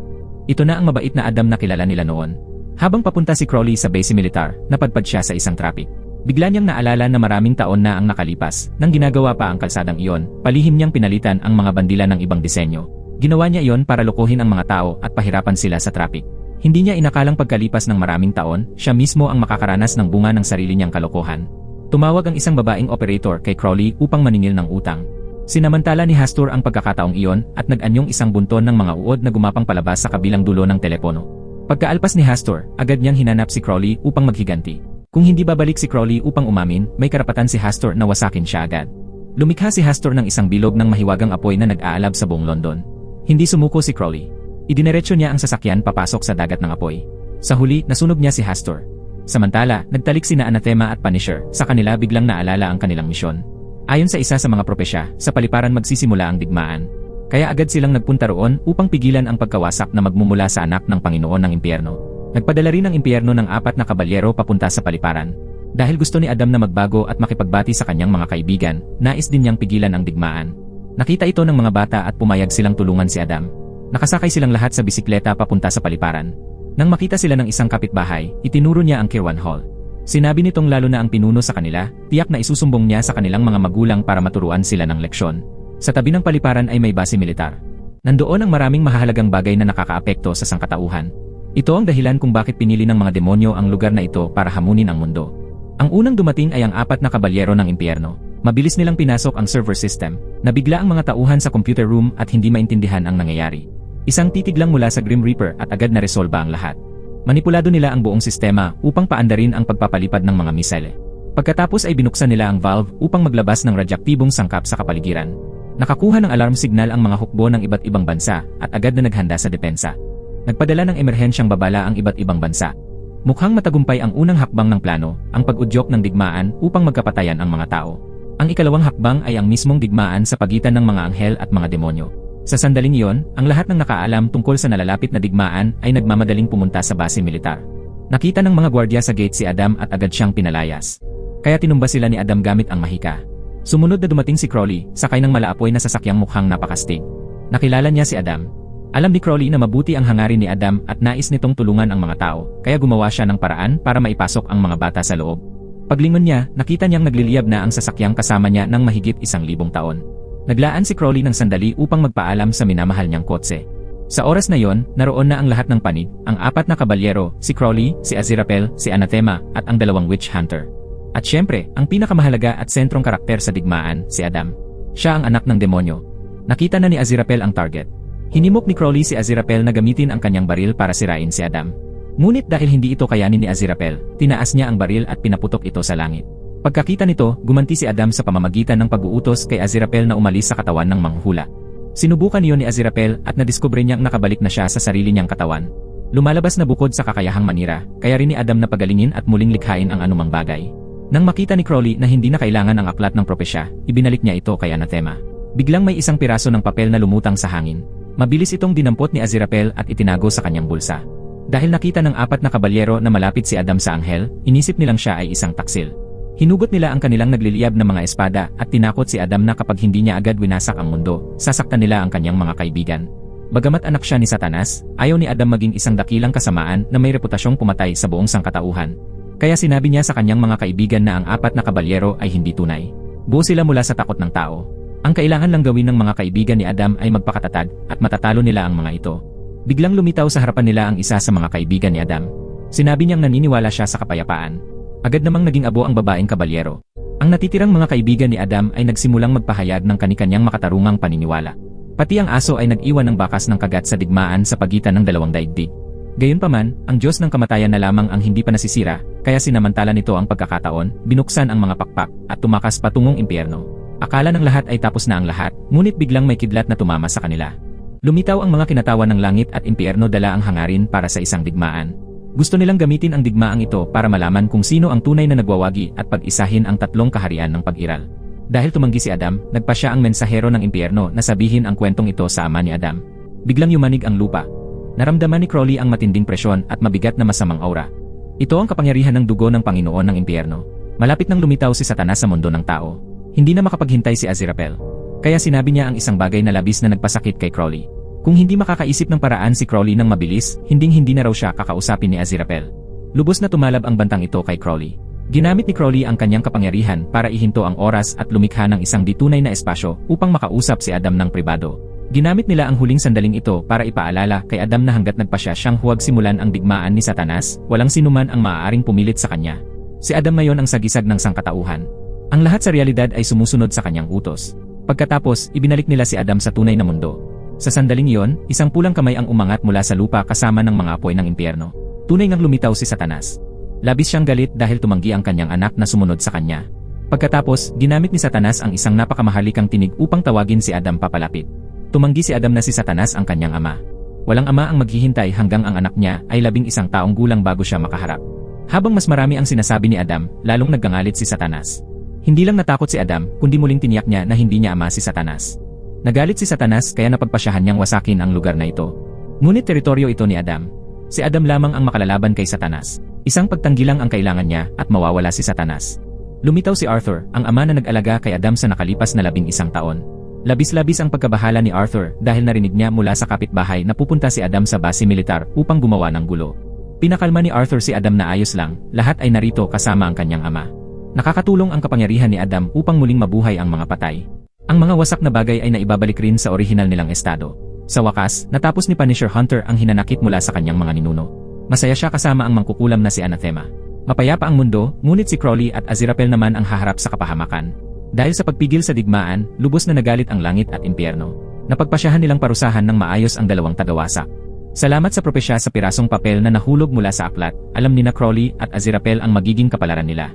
Ito na ang mabait na Adam na kilala nila noon. Habang papunta si Crowley sa base militar, napadpad siya sa isang traffic. Bigla niyang naalala na maraming taon na ang nakalipas. Nang ginagawa pa ang kalsadang iyon, palihim niyang pinalitan ang mga bandila ng ibang disenyo. Ginawa niya iyon para lokohin ang mga tao at pahirapan sila sa traffic. Hindi niya inakalang pagkalipas ng maraming taon, siya mismo ang makakaranas ng bunga ng sarili niyang kalokohan. Tumawag ang isang babaeng operator kay Crowley upang maningil ng utang. Sinamantala ni Hastur ang pagkakataong iyon at nag-anyong isang bunton ng mga uod na gumapang palabas sa kabilang dulo ng telepono. Pagkaalpas ni Hastur, agad niyang hinanap si Crowley upang maghiganti. Kung hindi babalik si Crowley upang umamin, may karapatan si Hastur na wasakin siya agad. Lumikha si Hastur ng isang bilog ng mahiwagang apoy na nag-aalab sa buong London. Hindi sumuko si Crowley. Idineretso niya ang sasakyan papasok sa dagat ng apoy. Sa huli, nasunog niya si Hastur. Samantala, nagtalik sina Anathema at Punisher, sa kanila biglang naalala ang kanilang misyon. Ayon sa isa sa mga propesya, sa paliparan magsisimula ang digmaan. Kaya agad silang nagpunta roon upang pigilan ang pagkawasak na magmumula sa anak ng Panginoon ng impyerno. Nagpadala rin ang impyerno ng 4 na kabalyero papunta sa paliparan. Dahil gusto ni Adam na magbago at makipagbati sa kanyang mga kaibigan, nais din niyang pigilan ang digmaan. Nakita ito ng mga bata at pumayag silang tulungan si Adam. Nakasakay silang lahat sa bisikleta papunta sa paliparan. Nang makita sila ng isang kapitbahay, itinuro niya ang Kirwan Hall. Sinabi nitong lalo na ang pinuno sa kanila, tiyak na isusumbong niya sa kanilang mga magulang para maturuan sila ng leksyon. Sa tabi ng paliparan ay may base militar. Nandoon ang maraming mahahalagang bagay na nakakaapekto sa sangkatauhan. Ito ang dahilan kung bakit pinili ng mga demonyo ang lugar na ito para hamunin ang mundo. Ang unang dumating ay ang 4 na kabalyero ng impyerno. Mabilis nilang pinasok ang server system. Nabigla ang mga tauhan sa computer room at hindi maintindihan ang nangyayari. Isang titig lang mula sa Grim Reaper at agad na resolba ang lahat. Manipulado nila ang buong sistema upang paandarin ang pagpapalipad ng mga misile. Pagkatapos ay binuksan nila ang valve upang maglabas ng radyaktibong sangkap sa kapaligiran. Nakakuha ng alarm signal ang mga hukbo ng iba't ibang bansa at agad na naghanda sa depensa. Nagpadala ng emerhensyang babala ang iba't ibang bansa. Mukhang matagumpay ang unang hakbang ng plano, ang pag-udyok ng digmaan upang magkapatayan ang mga tao. Ang ikalawang hakbang ay ang mismong digmaan sa pagitan ng mga anghel at mga demonyo. Sa sandaling iyon, ang lahat ng nakaalam tungkol sa nalalapit na digmaan ay nagmamadaling pumunta sa base militar. Nakita ng mga gwardiya sa gate si Adam at agad siyang pinalayas. Kaya tinumba sila ni Adam gamit ang mahika. Sumunod na dumating si Crowley, sakay ng malaapoy na sasakyang mukhang napakastig. Nakilala niya si Adam. Alam ni Crowley na mabuti ang hangarin ni Adam at nais nitong tulungan ang mga tao, kaya gumawa siya ng paraan para maipasok ang mga bata sa loob. Paglingon niya, nakita niyang nagliliyab na ang sasakyang kasama niya ng mahigit 1,000 taon. Naglaan si Crowley ng sandali upang magpaalam sa minamahal niyang kotse. Sa oras na yon, naroon na ang lahat ng panig, ang 4 na kabalyero, si Crowley, si Aziraphale, si Anathema, at ang 2 witch hunter. At syempre, ang pinakamahalaga at sentrong karakter sa digmaan, si Adam. Siya ang anak ng demonyo. Nakita na ni Aziraphale ang target. Hinimok ni Crowley si Aziraphale na gamitin ang kanyang baril para sirain si Adam. Ngunit dahil hindi ito kayanin ni Aziraphale, tinaas niya ang baril at pinaputok ito sa langit. Pagkakita nito, gumanti si Adam sa pamamagitan ng pag-uutos kay Aziraphale na umalis sa katawan ng manghula. Sinubukan niyon ni Aziraphale at nadiskubre niyang nakabalik na siya sa sarili niyang katawan. Lumalabas na bukod sa kakayahang manira, kaya rin ni Adam na pagalingin at muling likhain ang anumang bagay. Nang makita ni Crowley na hindi na kailangan ang aklat ng propesya, ibinalik niya ito kay Anathema. Biglang may isang piraso ng papel na lumutang sa hangin. Mabilis itong dinampot ni Aziraphale at itinago sa kanyang bulsa. Dahil nakita ng 4 na kabalyero na malapit si Adam sa anghel, inisip nilang siya ay isang taksil. Hinugot nila ang kanilang nagliliyab na mga espada at tinakot si Adam na kapag hindi niya agad winasak ang mundo, sasaktan nila ang kanyang mga kaibigan. Bagamat anak siya ni Satanas, ayaw ni Adam maging isang dakilang kasamaan na may reputasyong pumatay sa buong sangkatauhan. Kaya sinabi niya sa kanyang mga kaibigan na ang 4 na kabalyero ay hindi tunay. Buo sila mula sa takot ng tao. Ang kailangan lang gawin ng mga kaibigan ni Adam ay magpakatatag at matatalo nila ang mga ito. Biglang lumitaw sa harapan nila ang isa sa mga kaibigan ni Adam. Sinabi niyang naniniwala siya sa kapayapaan. Agad namang naging abo ang babaeng kabalyero. Ang natitirang mga kaibigan ni Adam ay nagsimulang magpahayag ng kani-kanyang makatarungang paniniwala. Pati ang aso ay nag-iwan ng bakas ng kagat sa digmaan sa pagitan ng 2 daigdig. Gayunpaman, ang Diyos ng kamatayan na lamang ang hindi pa nasisira, kaya sinamantala nito ang pagkakataon, binuksan ang mga pakpak, at tumakas patungong impyerno. Akala ng lahat ay tapos na ang lahat, ngunit biglang may kidlat na tumama sa kanila. Lumitaw ang mga kinatawan ng langit at impyerno dala ang hangarin para sa isang digmaan. Gusto nilang gamitin ang digmaang ito para malaman kung sino ang tunay na nagwawagi at pag-isahin ang tatlong kaharian ng pag-iral. Dahil tumanggi si Adam, nagpa siya ang mensahero ng impyerno na sabihin ang kwentong ito sa ama ni Adam. Biglang yumanig ang lupa. Naramdaman ni Crowley ang matinding presyon at mabigat na masamang aura. Ito ang kapangyarihan ng dugo ng Panginoon ng impyerno. Malapit nang lumitaw si Satanas sa mundo ng tao. Hindi na makapaghintay si Aziraphale. Kaya sinabi niya ang isang bagay na labis na nagpasakit kay Crowley. Kung hindi makakaisip ng paraan si Crowley ng mabilis, hindi na raw siya kakausapin ni Aziraphale. Lubos na tumalab ang bantang ito kay Crowley. Ginamit ni Crowley ang kanyang kapangyarihan para ihinto ang oras at lumikha ng isang ditunay na espasyo upang makausap si Adam ng pribado. Ginamit nila ang huling sandaling ito para ipaalala kay Adam na hanggat nagpasya siyang huwag simulan ang digmaan ni Satanas, walang sinuman ang maaaring pumilit sa kanya. Si Adam ngayon ang sagisag ng sangkatauhan. Ang lahat sa realidad ay sumusunod sa kanyang utos. Pagkatapos, ibinalik nila si Adam sa tunay na mundo. Sa sandaling iyon, isang pulang kamay ang umangat mula sa lupa kasama ng mga apoy ng impyerno. Tunay ngang lumitaw si Satanas. Labis siyang galit dahil tumanggi ang kanyang anak na sumunod sa kanya. Pagkatapos, ginamit ni Satanas ang isang napakamahalikang tinig upang tawagin si Adam papalapit. Tumanggi si Adam na si Satanas ang kanyang ama. Walang ama ang maghihintay hanggang ang anak niya ay 11 taong gulang bago siya makaharap. Habang mas marami ang sinasabi ni Adam, lalong naggangalit si Satanas. Hindi lang natakot si Adam, kundi muling tiniyak niya na hindi niya ama si Satanas. Nagalit si Satanas kaya napagpasyahan niyang wasakin ang lugar na ito. Ngunit teritoryo ito ni Adam. Si Adam lamang ang makalalaban kay Satanas. Isang pagtanggi lang ang kailangan niya at mawawala si Satanas. Lumitaw si Arthur, ang ama na nag-alaga kay Adam sa nakalipas na 11 taon. Labis-labis ang pagkabahala ni Arthur dahil narinig niya mula sa kapitbahay na pupunta si Adam sa base militar upang gumawa ng gulo. Pinakalma ni Arthur si Adam na ayos lang, lahat ay narito kasama ang kanyang ama. Nakakatulong ang kapangyarihan ni Adam upang muling mabuhay ang mga patay. Ang mga wasak na bagay ay naibabalik rin sa orihinal nilang estado. Sa wakas, natapos ni Punisher Hunter ang hinanakit mula sa kanyang mga ninuno. Masaya siya kasama ang mangkukulam na si Anathema. Mapayapa ang mundo, ngunit si Crowley at Aziraphale naman ang haharap sa kapahamakan. Dahil sa pagpigil sa digmaan, lubos na nagalit ang langit at impyerno. Napagpasyahan nilang parusahan ng maayos ang dalawang tagawasak. Salamat sa propesya sa pirasong papel na nahulog mula sa aklat, alam ni na Crowley at Aziraphale ang magiging kapalaran nila.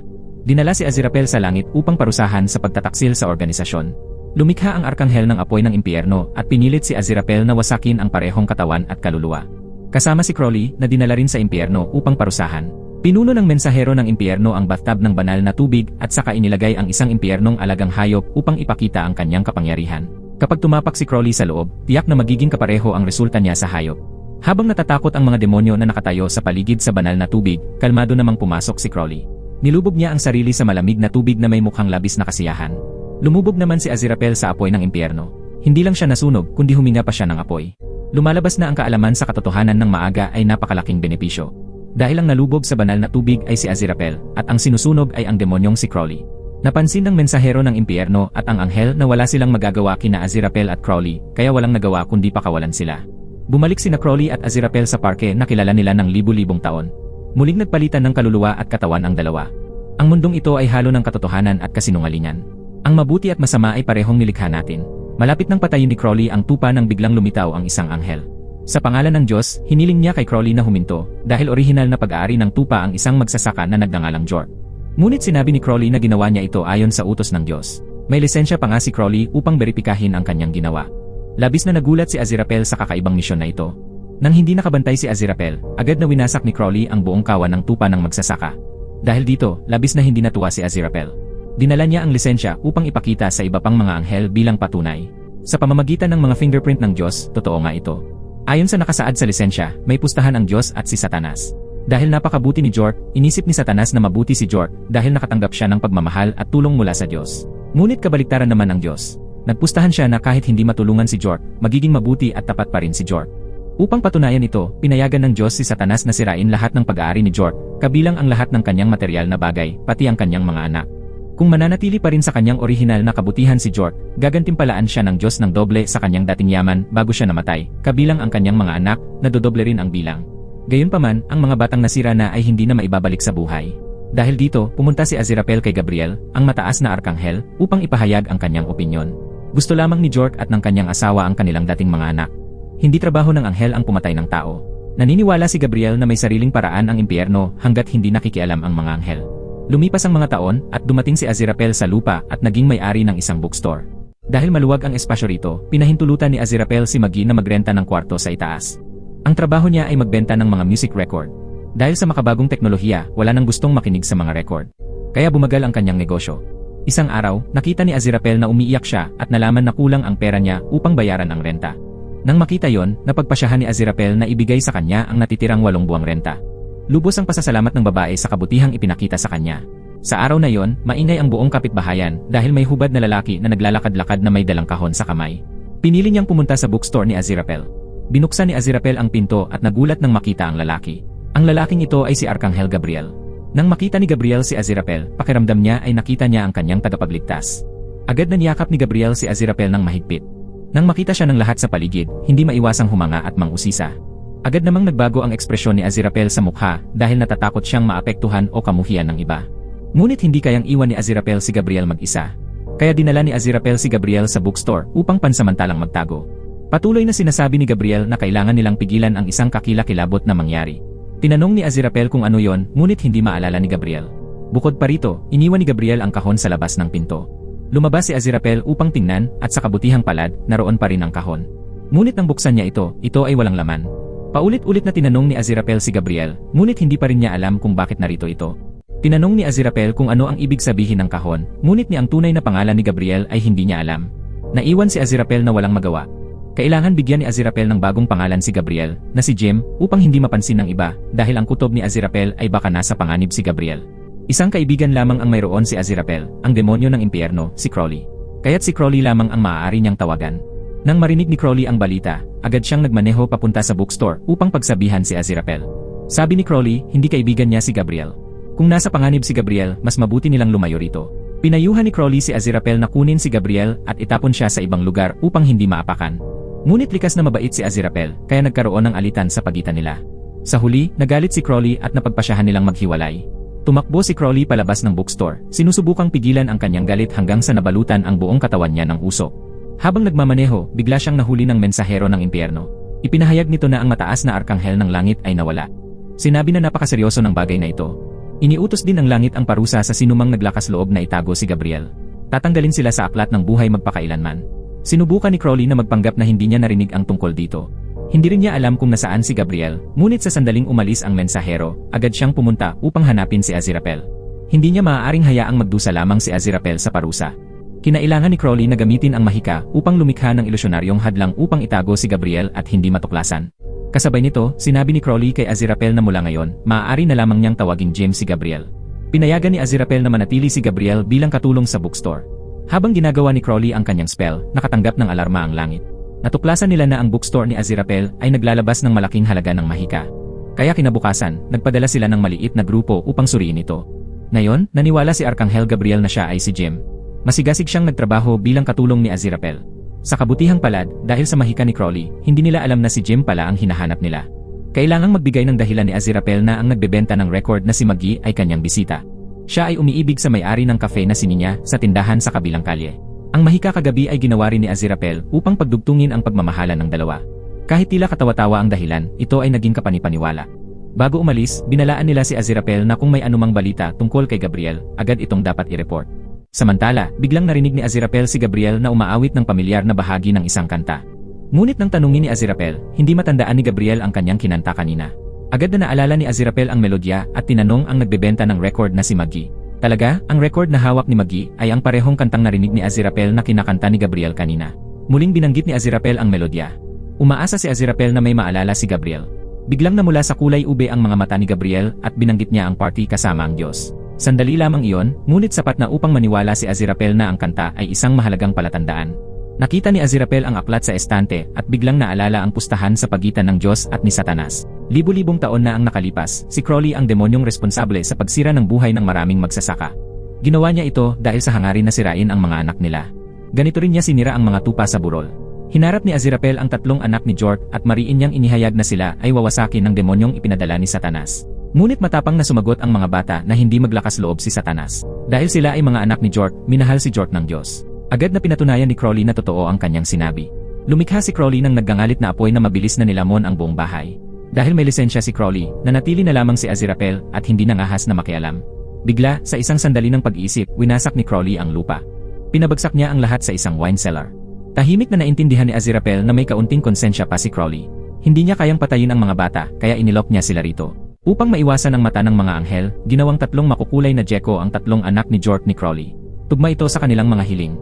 Dinala si Aziraphale sa langit upang parusahan sa pagtataksil sa organisasyon. Lumikha ang arkanghel ng apoy ng impyerno at pinilit si Aziraphale na wasakin ang parehong katawan at kaluluwa. Kasama si Crowley na dinala rin sa impyerno upang parusahan. Pinuno ng mensahero ng impyerno ang bathtub ng banal na tubig at saka inilagay ang isang impyernong alagang hayop upang ipakita ang kanyang kapangyarihan. Kapag tumapak si Crowley sa loob, tiyak na magiging kapareho ang resulta niya sa hayop. Habang natatakot ang mga demonyo na nakatayo sa paligid sa banal na tubig, kalmado namang pumasok si Crowley. Nilubog niya ang sarili sa malamig na tubig na may mukhang labis na kasiyahan. Lumubog naman si Aziraphale sa apoy ng impyerno. Hindi lang siya nasunog, kundi huminga pa siya ng apoy. Lumalabas na ang kaalaman sa katotohanan ng maaga ay napakalaking benepisyo. Dahil ang nalubog sa banal na tubig ay si Aziraphale, at ang sinusunog ay ang demonyong si Crowley. Napansin ng mensahero ng impyerno at ang anghel na wala silang magagawa kina Aziraphale at Crowley, kaya walang nagawa kundi pakawalan sila. Bumalik sina Crowley at Aziraphale sa parke na kilala nila ng libu-libong taon. Muling nagpalitan ng kaluluwa at katawan ang dalawa. Ang mundong ito ay halo ng katotohanan at kasinungalingan. Ang mabuti at masama ay parehong nilikha natin. Malapit nang patayin ni Crowley ang tupa nang biglang lumitaw ang isang anghel. Sa pangalan ng Diyos, hiniling niya kay Crowley na huminto dahil orihinal na pag-aari ng tupa ang isang magsasaka na nagngangalang Jork. Ngunit sinabi ni Crowley na ginawa niya ito ayon sa utos ng Diyos. May lisensya pa nga si Crowley upang beripikahin ang kanyang ginawa. Labis na nagulat si Aziraphale sa kakaibang misyon na ito. Nang hindi nakabantay si Aziraphale, agad na winasak ni Crowley ang buong kawan ng tupa ng magsasaka. Dahil dito, labis na hindi natuwa si Aziraphale. Dinala niya ang lisensya upang ipakita sa iba pang mga anghel bilang patunay. Sa pamamagitan ng mga fingerprint ng Diyos, totoo nga ito. Ayon sa nakasaad sa lisensya, may pustahan ang Diyos at si Satanas. Dahil napakabuti ni Jork, inisip ni Satanas na mabuti si Jork dahil nakatanggap siya ng pagmamahal at tulong mula sa Diyos. Ngunit kabaliktaran naman ang Diyos. Nagpustahan siya na kahit hindi matulungan si Jork, magiging mabuti at tapat pa rin si Jork. Upang patunayan ito, pinayagan ng Diyos si Satanas na sirain lahat ng pag-aari ni Jork, kabilang ang lahat ng kanyang material na bagay, pati ang kanyang mga anak. Kung mananatili pa rin sa kanyang orihinal na kabutihan si Jork, gagantimpalaan siya ng Diyos ng doble sa kanyang dating yaman bago siya namatay, kabilang ang kanyang mga anak, na dodoble rin ang bilang. Gayunpaman, ang mga batang nasira na ay hindi na maibabalik sa buhay. Dahil dito, pumunta si Aziraphale kay Gabriel, ang mataas na arkanghel, upang ipahayag ang kanyang opinyon. Gusto lamang ni Jork at ng kanyang asawa ang kanilang dating mga anak. Hindi trabaho ng anghel ang pumatay ng tao. Naniniwala si Gabriel na may sariling paraan ang impyerno hanggat hindi nakikialam ang mga anghel. Lumipas ang mga taon at dumating si Aziraphale sa lupa at naging may-ari ng isang bookstore. Dahil maluwag ang espasyo rito, pinahintulutan ni Aziraphale si Maggie na magrenta ng kwarto sa itaas. Ang trabaho niya ay magbenta ng mga music record. Dahil sa makabagong teknolohiya, wala nang gustong makinig sa mga record. Kaya bumagal ang kanyang negosyo. Isang araw, nakita ni Aziraphale na umiiyak siya at nalaman na kulang ang pera niya upang bayaran ang renta. Nang makita yon, napagpasyahan ni Aziraphale na ibigay sa kanya ang natitirang 8 buwang renta. Lubos ang pasasalamat ng babae sa kabutihang ipinakita sa kanya. Sa araw na yon, maingay ang buong kapitbahayan dahil may hubad na lalaki na naglalakad-lakad na may dalang kahon sa kamay. Pinili niyang pumunta sa bookstore ni Aziraphale. Binuksan ni Aziraphale ang pinto at nagulat nang makita ang lalaki. Ang lalaking ito ay si Arkanghel Gabriel. Nang makita ni Gabriel si Aziraphale, pakiramdam niya ay nakita niya ang kanyang tagapagligtas. Agad na niyakap ni Gabriel si Aziraphale ng mahigpit. Nang makita siya ng lahat sa paligid, hindi maiwasang humanga at mangusisa. Agad namang nagbago ang ekspresyon ni Aziraphale sa mukha dahil natatakot siyang maapektuhan o kamuhian ng iba. Ngunit hindi kayang iwan ni Aziraphale si Gabriel mag-isa. Kaya dinala ni Aziraphale si Gabriel sa bookstore upang pansamantalang magtago. Patuloy na sinasabi ni Gabriel na kailangan nilang pigilan ang isang kakilakilabot na mangyari. Tinanong ni Aziraphale kung ano yon, ngunit hindi maalala ni Gabriel. Bukod pa rito, iniwan ni Gabriel ang kahon sa labas ng pinto. Lumabas si Aziraphale upang tingnan at sa kabutihang palad, naroon pa rin ang kahon. Ngunit nang buksan niya ito ay walang laman. Paulit-ulit na tinanong ni Aziraphale si Gabriel, ngunit hindi pa rin niya alam kung bakit narito ito. Tinanong ni Aziraphale kung ano ang ibig sabihin ng kahon, ngunit ni ang tunay na pangalan ni Gabriel ay hindi niya alam. Naiwan si Aziraphale na walang magawa. Kailangan bigyan ni Aziraphale ng bagong pangalan si Gabriel, na si Jem, upang hindi mapansin ng iba, dahil ang kutob ni Aziraphale ay baka nasa panganib si Gabriel. Isang kaibigan lamang ang mayroon si Aziraphale, ang demonyo ng impyerno, si Crowley. Kaya't si Crowley lamang ang maaari niyang tawagan. Nang marinig ni Crowley ang balita, agad siyang nagmaneho papunta sa bookstore upang pagsabihan si Aziraphale. Sabi ni Crowley, hindi kaibigan niya si Gabriel. Kung nasa panganib si Gabriel, mas mabuti nilang lumayo rito. Pinayuhan ni Crowley si Aziraphale na kunin si Gabriel at itapon siya sa ibang lugar upang hindi maapakan. Ngunit likas na mabait si Aziraphale, kaya nagkaroon ng alitan sa pagitan nila. Sa huli, nagalit si Crowley at napagpasyahan nilang maghiwalay. Tumakbo si Crowley palabas ng bookstore, sinusubukang pigilan ang kanyang galit hanggang sa nabalutan ang buong katawan niya ng usok. Habang nagmamaneho, bigla siyang nahuli ng mensahero ng impyerno. Ipinahayag nito na ang mataas na arkanghel ng langit ay nawala. Sinabi na napakaseryoso ng bagay na ito. Iniutos din ng langit ang parusa sa sinumang naglakas loob na itago si Gabriel. Tatanggalin sila sa aklat ng buhay magpakailanman. Sinubukan ni Crowley na magpanggap na hindi niya narinig ang tungkol dito. Hindi rin niya alam kung nasaan si Gabriel, ngunit sa sandaling umalis ang mensahero, agad siyang pumunta upang hanapin si Aziraphale. Hindi niya maaaring hayaang magdusa lamang si Aziraphale sa parusa. Kinailangan ni Crowley na gamitin ang mahika upang lumikha ng ilusyonaryong hadlang upang itago si Gabriel at hindi matuklasan. Kasabay nito, sinabi ni Crowley kay Aziraphale na mula ngayon, maaari na lamang niyang tawaging James si Gabriel. Pinayagan ni Aziraphale na manatili si Gabriel bilang katulong sa bookstore. Habang ginagawa ni Crowley ang kanyang spell, nakatanggap ng alarma ang langit. Natuklasan nila na ang bookstore ni Aziraphale ay naglalabas ng malaking halaga ng mahika. Kaya kinabukasan, nagpadala sila ng maliit na grupo upang suriin ito. Ngayon, naniwala si Arkanghel Gabriel na siya ay si Jem. Masigasig siyang nagtrabaho bilang katulong ni Aziraphale. Sa kabutihang palad, dahil sa mahika ni Crowley, hindi nila alam na si Jem pala ang hinahanap nila. Kailangang magbigay ng dahilan ni Aziraphale na ang nagbebenta ng record na si Maggie ay kanyang bisita. Siya ay umiibig sa may-ari ng cafe na si Ninya sa tindahan sa kabilang kalye. Ang mahika kagabi ay ginawa rin ni Aziraphale upang pagdugtungin ang pagmamahalan ng dalawa. Kahit tila katawa-tawa ang dahilan, ito ay naging kapanipaniwala. Bago umalis, binalaan nila si Aziraphale na kung may anumang balita tungkol kay Gabriel, agad itong dapat i-report. Samantala, biglang narinig ni Aziraphale si Gabriel na umaawit ng pamilyar na bahagi ng isang kanta. Ngunit nang tanungin ni Aziraphale, hindi matandaan ni Gabriel ang kanyang kinanta kanina. Agad na naalala ni Aziraphale ang melodya at tinanong ang nagbebenta ng record na si Maggie. Talaga, ang record na hawak ni Maggie ay ang parehong kantang narinig ni Aziraphale na kinakanta ni Gabriel kanina. Muling binanggit ni Aziraphale ang melodya. Umaasa si Aziraphale na may maalala si Gabriel. Biglang namula sa kulay ube ang mga mata ni Gabriel at binanggit niya ang party kasama ang Diyos. Sandali lamang iyon, ngunit sapat na upang maniwala si Aziraphale na ang kanta ay isang mahalagang palatandaan. Nakita ni Aziraphale ang aklat sa estante at biglang naalala ang pustahan sa pagitan ng Diyos at ni Satanas. Libu-libong taon na ang nakalipas, si Crowley ang demonyong responsable sa pagsira ng buhay ng maraming magsasaka. Ginawa niya ito dahil sa hangarin na sirain ang mga anak nila. Ganito rin niya sinira ang mga tupa sa burol. Hinarap ni Aziraphale ang 3 anak ni Jork at mariin niyang inihayag na sila ay wawasakin ng demonyong ipinadala ni Satanas. Ngunit matapang na sumagot ang mga bata na hindi maglakas loob si Satanas. Dahil sila ay mga anak ni Jork, minahal si Jork ng Diyos. Agad na pinatunayan ni Crowley na totoo ang kanyang sinabi. Lumikha si Crowley ng naggangalit na apoy na mabilis na nilamon ang buong bahay. Dahil may lisensya si Crowley, nanatili na lamang si Aziraphale at hindi nangahas na makialam. Bigla, sa isang sandali ng pag-iisip, winasak ni Crowley ang lupa. Pinabagsak niya ang lahat sa isang wine cellar. Tahimik na naintindihan ni Aziraphale na may kaunting konsensya pa si Crowley. Hindi niya kayang patayin ang mga bata, kaya inilok niya sila rito. Upang maiwasan ang mata ng mga anghel, ginawang 3 makukulay na Gecko ang 3 anak ni Jork ni Crowley. Tugma ito sa kanilang mga hiling.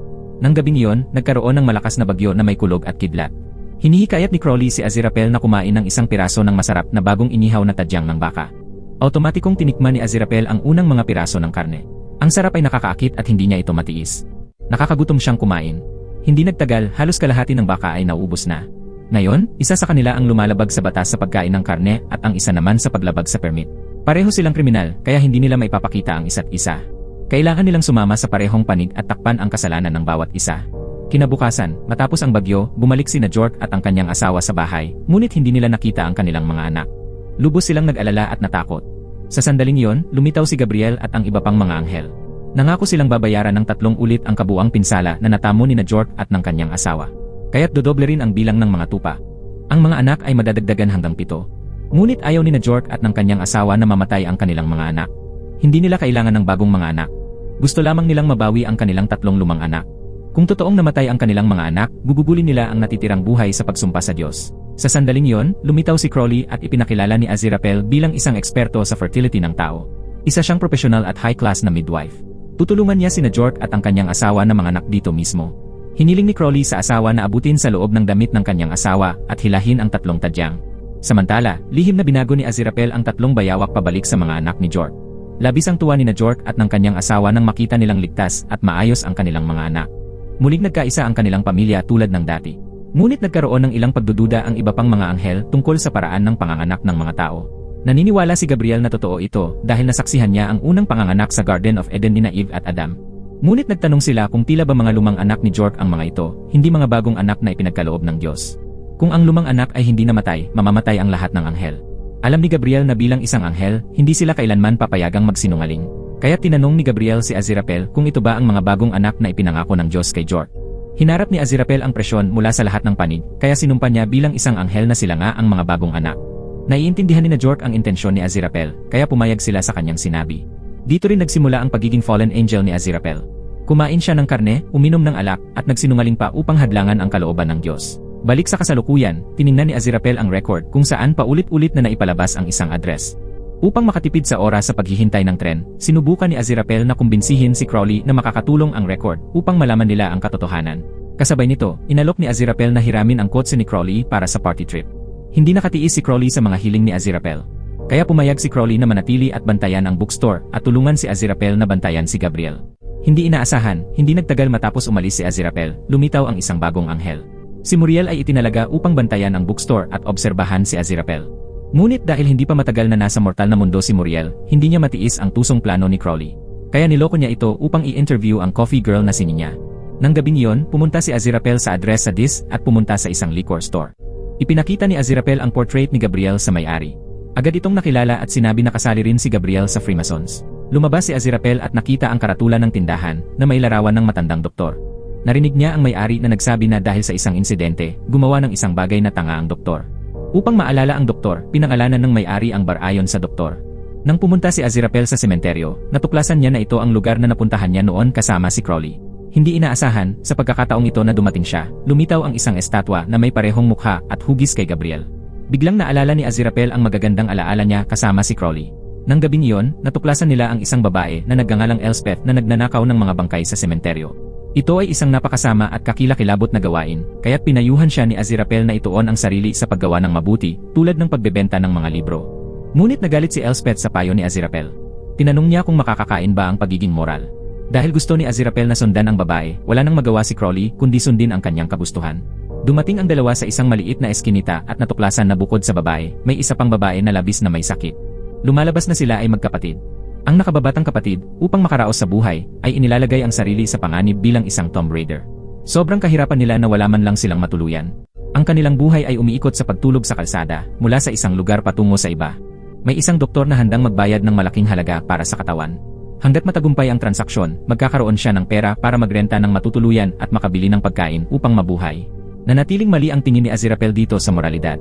Nang gabing iyon, nagkaroon ng malakas na bagyo na may kulog at kidlat. Hinihikayat ni Crowley si Aziraphale na kumain ng isang piraso ng masarap na bagong inihaw na tadyang ng baka. Automatikong tinikman ni Aziraphale ang unang mga piraso ng karne. Ang sarap ay nakakaakit at hindi niya ito matiis. Nakakagutom siyang kumain. Hindi nagtagal, halos kalahati ng baka ay naubos na. Ngayon, isa sa kanila ang lumalabag sa batas sa pagkain ng karne at ang isa naman sa paglabag sa permit. Pareho silang kriminal, kaya hindi nila maipapakita ang isa't isa. Kailangan nilang sumama sa parehong panig at takpan ang kasalanan ng bawat isa. Kinabukasan, matapos ang bagyo, bumalik sina Jork at ang kanyang asawa sa bahay, ngunit hindi nila nakita ang kanilang mga anak. Lubos silang nag-alala at natakot. Sa sandaling iyon, lumitaw si Gabriel at ang iba pang mga anghel. Nangako silang babayaran ng 3 ulit ang kabuang pinsala na natamo ni na Jork at ng kanyang asawa. Kaya't dodoble rin ang bilang ng mga tupa. Ang mga anak ay madadagdagan hanggang 7. Ngunit ayaw ni na Jork at ng kanyang asawa na mamatay ang kanilang mga anak. Hindi nila kailangan ng bagong mga anak. Gusto lamang nilang mabawi ang kanilang 3 lumang anak. Kung totoong namatay ang kanilang mga anak, gugugulin nila ang natitirang buhay sa pagsumpa sa Diyos. Sa sandaling iyon, lumitaw si Crowley at ipinakilala ni Aziraphale bilang isang eksperto sa fertility ng tao. Isa siyang professional at high-class na midwife. Tutulungan niya sina Jork at ang kanyang asawa na mga anak dito mismo. Hiniling ni Crowley sa asawa na abutin sa loob ng damit ng kanyang asawa at hilahin ang 3 tadyang. Samantala, lihim na binago ni Aziraphale ang 3 bayawak pabalik sa mga anak ni Jork. Labis ang tuwa ni na Jork at ng kanyang asawa nang makita nilang ligtas at maayos ang kanilang mga anak. Muling nagkaisa ang kanilang pamilya tulad ng dati. Ngunit nagkaroon ng ilang pagdududa ang iba pang mga anghel tungkol sa paraan ng panganganak ng mga tao. Naniniwala si Gabriel na totoo ito dahil nasaksihan niya ang unang panganganak sa Garden of Eden nina Eve at Adam. Ngunit nagtanong sila kung tila ba mga lumang anak ni Jork ang mga ito, hindi mga bagong anak na ipinagkaloob ng Diyos. Kung ang lumang anak ay hindi namatay, mamamatay ang lahat ng anghel. Alam ni Gabriel na bilang isang anghel, hindi sila kailanman papayagang magsinungaling. Kaya tinanong ni Gabriel si Aziraphale kung ito ba ang mga bagong anak na ipinangako ng Diyos kay Jork. Hinarap ni Aziraphale ang presyon mula sa lahat ng panig, kaya sinumpa niya bilang isang anghel na sila nga ang mga bagong anak. Naiintindihan ni na Jork ang intensyon ni Aziraphale, kaya pumayag sila sa kanyang sinabi. Dito rin nagsimula ang pagiging fallen angel ni Aziraphale. Kumain siya ng karne, uminom ng alak, at nagsinungaling pa upang hadlangan ang kalooban ng Diyos. Balik sa kasalukuyan, tiningnan ni Aziraphale ang record kung saan paulit-ulit na naipalabas ang isang address. Upang makatipid sa oras sa paghihintay ng tren, sinubukan ni Aziraphale na kumbinsihin si Crowley na makakatulong ang record upang malaman nila ang katotohanan. Kasabay nito, inalok ni Aziraphale na hiramin ang kotse ni Crowley para sa party trip. Hindi nakatiis si Crowley sa mga hiling ni Aziraphale. Kaya pumayag si Crowley na manatili at bantayan ang bookstore at tulungan si Aziraphale na bantayan si Gabriel. Hindi inaasahan, hindi nagtagal matapos umalis si Aziraphale, lumitaw ang isang bagong anghel. Si Muriel ay itinalaga upang bantayan ang bookstore at obserbahan si Aziraphale. Ngunit dahil hindi pa matagal na nasa mortal na mundo si Muriel, hindi niya matiis ang tusong plano ni Crowley. Kaya niloko niya ito upang i-interview ang coffee girl na si Ninya. Nang gabing iyon, pumunta si Aziraphale sa address sa Dis at pumunta sa isang liquor store. Ipinakita ni Aziraphale ang portrait ni Gabriel sa may-ari. Agad itong nakilala at sinabi na kasali rin si Gabriel sa Freemasons. Lumabas si Aziraphale at nakita ang karatulan ng tindahan na may larawan ng matandang doktor. Narinig niya ang may-ari na nagsabi na dahil sa isang insidente, gumawa ng isang bagay na tanga ang doktor. Upang maalala ang doktor, pinangalanan ng may-ari ang bar ayon sa doktor. Nang pumunta si Aziraphale sa sementeryo, natuklasan niya na ito ang lugar na napuntahan niya noon kasama si Crowley. Hindi inaasahan, sa pagkakataong ito na dumating siya, lumitaw ang isang estatwa na may parehong mukha at hugis kay Gabriel. Biglang naalala ni Aziraphale ang magagandang alaala niya kasama si Crowley. Nang gabing iyon, natuklasan nila ang isang babae na nagngangalang Elspeth na nagnanakaw ng mga bangkay sa sementeryo. Ito ay isang napakasama at kakilakilabot na gawain, kaya't pinayuhan siya ni Aziraphale na ituon ang sarili sa paggawa ng mabuti, tulad ng pagbebenta ng mga libro. Ngunit nagalit si Elspeth sa payo ni Aziraphale. Tinanong niya kung makakakain ba ang pagiging moral. Dahil gusto ni Aziraphale na sundan ang babae, wala nang magawa si Crowley kundi sundin ang kanyang kagustuhan. Dumating ang dalawa sa isang maliit na eskinita at natuklasan na bukod sa babae, may isa pang babae na labis na may sakit. Lumalabas na sila ay magkapatid. Ang nakababatang kapatid, upang makaraos sa buhay, ay inilalagay ang sarili sa panganib bilang isang Tomb Raider. Sobrang kahirapan nila na wala man lang silang matuluyan. Ang kanilang buhay ay umiikot sa pagtulog sa kalsada, mula sa isang lugar patungo sa iba. May isang doktor na handang magbayad ng malaking halaga para sa katawan. Hanggat matagumpay ang transaksyon, magkakaroon siya ng pera para magrenta ng matutuluyan at makabili ng pagkain upang mabuhay. Nanatiling mali ang tingin ni Aziraphale dito sa moralidad.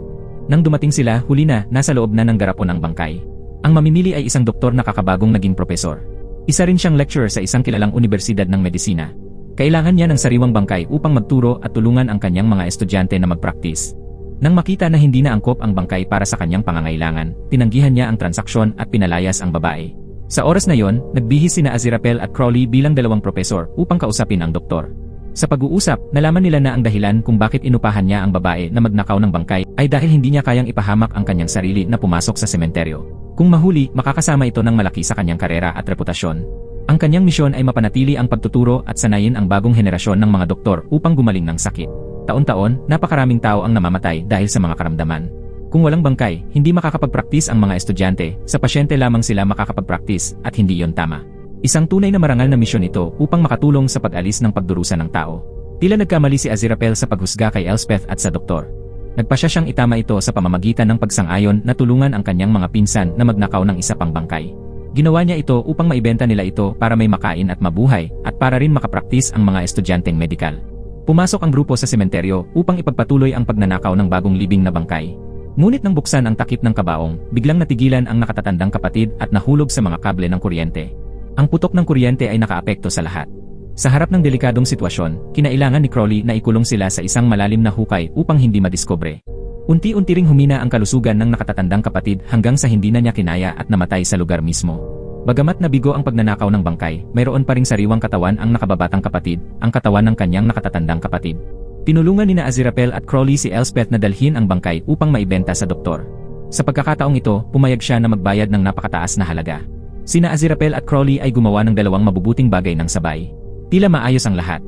Nang dumating sila, huli na, nasa loob na ng garapon ang bangkay. Ang mamimili ay isang doktor na kakabagong naging propesor. Isa rin siyang lecturer sa isang kilalang universidad ng medisina. Kailangan niya ng sariwang bangkay upang magturo at tulungan ang kanyang mga estudyante na mag-practice. Nang makita na hindi na angkop ang bangkay para sa kanyang pangangailangan, tinanggihan niya ang transaksyon at pinalayas ang babae. Sa oras na yon, nagbihis sina Aziraphale at Crowley bilang dalawang propesor upang kausapin ang doktor. Sa pag-uusap, nalaman nila na ang dahilan kung bakit inupahan niya ang babae na magnakaw ng bangkay ay dahil hindi niya kayang ipahamak ang kanyang sarili na pumasok sa sementeryo. Kung mahuli, makakasama ito ng malaki sa kanyang karera at reputasyon. Ang kanyang misyon ay mapanatili ang pagtuturo at sanayin ang bagong henerasyon ng mga doktor upang gumaling ng sakit. Taon-taon, napakaraming tao ang namamatay dahil sa mga karamdaman. Kung walang bangkay, hindi makakapag-practice ang mga estudyante, sa pasyente lamang sila makakapag-practice at hindi yon tama. Isang tunay na marangal na misyon ito upang makatulong sa pag-alis ng pagdurusa ng tao. Tila nagkamali si Aziraphale sa paghusga kay Elspeth at sa doktor. Nagpasya siyang itama ito sa pamamagitan ng pagsang-ayon na tulungan ang kanyang mga pinsan na magnakaw ng isa pang bangkay. Ginawa niya ito upang maibenta nila ito para may makain at mabuhay at para rin makapraktis ang mga estudyanteng medikal. Pumasok ang grupo sa sementeryo upang ipagpatuloy ang pagnanakaw ng bagong libing na bangkay. Ngunit nang buksan ang takip ng kabaong, biglang natigilan ang nakatatandang kapatid at nahulog sa mga kable ng kuryente. Ang putok ng kuryente ay nakaapekto sa lahat. Sa harap ng delikadong sitwasyon, kinailangan ni Crowley na ikulong sila sa isang malalim na hukay upang hindi madiskubre. Unti-unti ring humina ang kalusugan ng nakatatandang kapatid hanggang sa hindi na niya kinaya at namatay sa lugar mismo. Bagamat nabigo ang pagnanakaw ng bangkay, mayroon pa ring sariwang katawan ang nakababatang kapatid, ang katawan ng kanyang nakatatandang kapatid. Tinulungan ni Aziraphale at Crowley si Elspeth na dalhin ang bangkay upang maibenta sa doktor. Sa pagkakataong ito, pumayag siya na magbayad ng napakataas na halaga. Sina Aziraphale at Crowley ay gumawa ng dalawang mabubuting bagay ng sabay. Tila maayos ang lahat.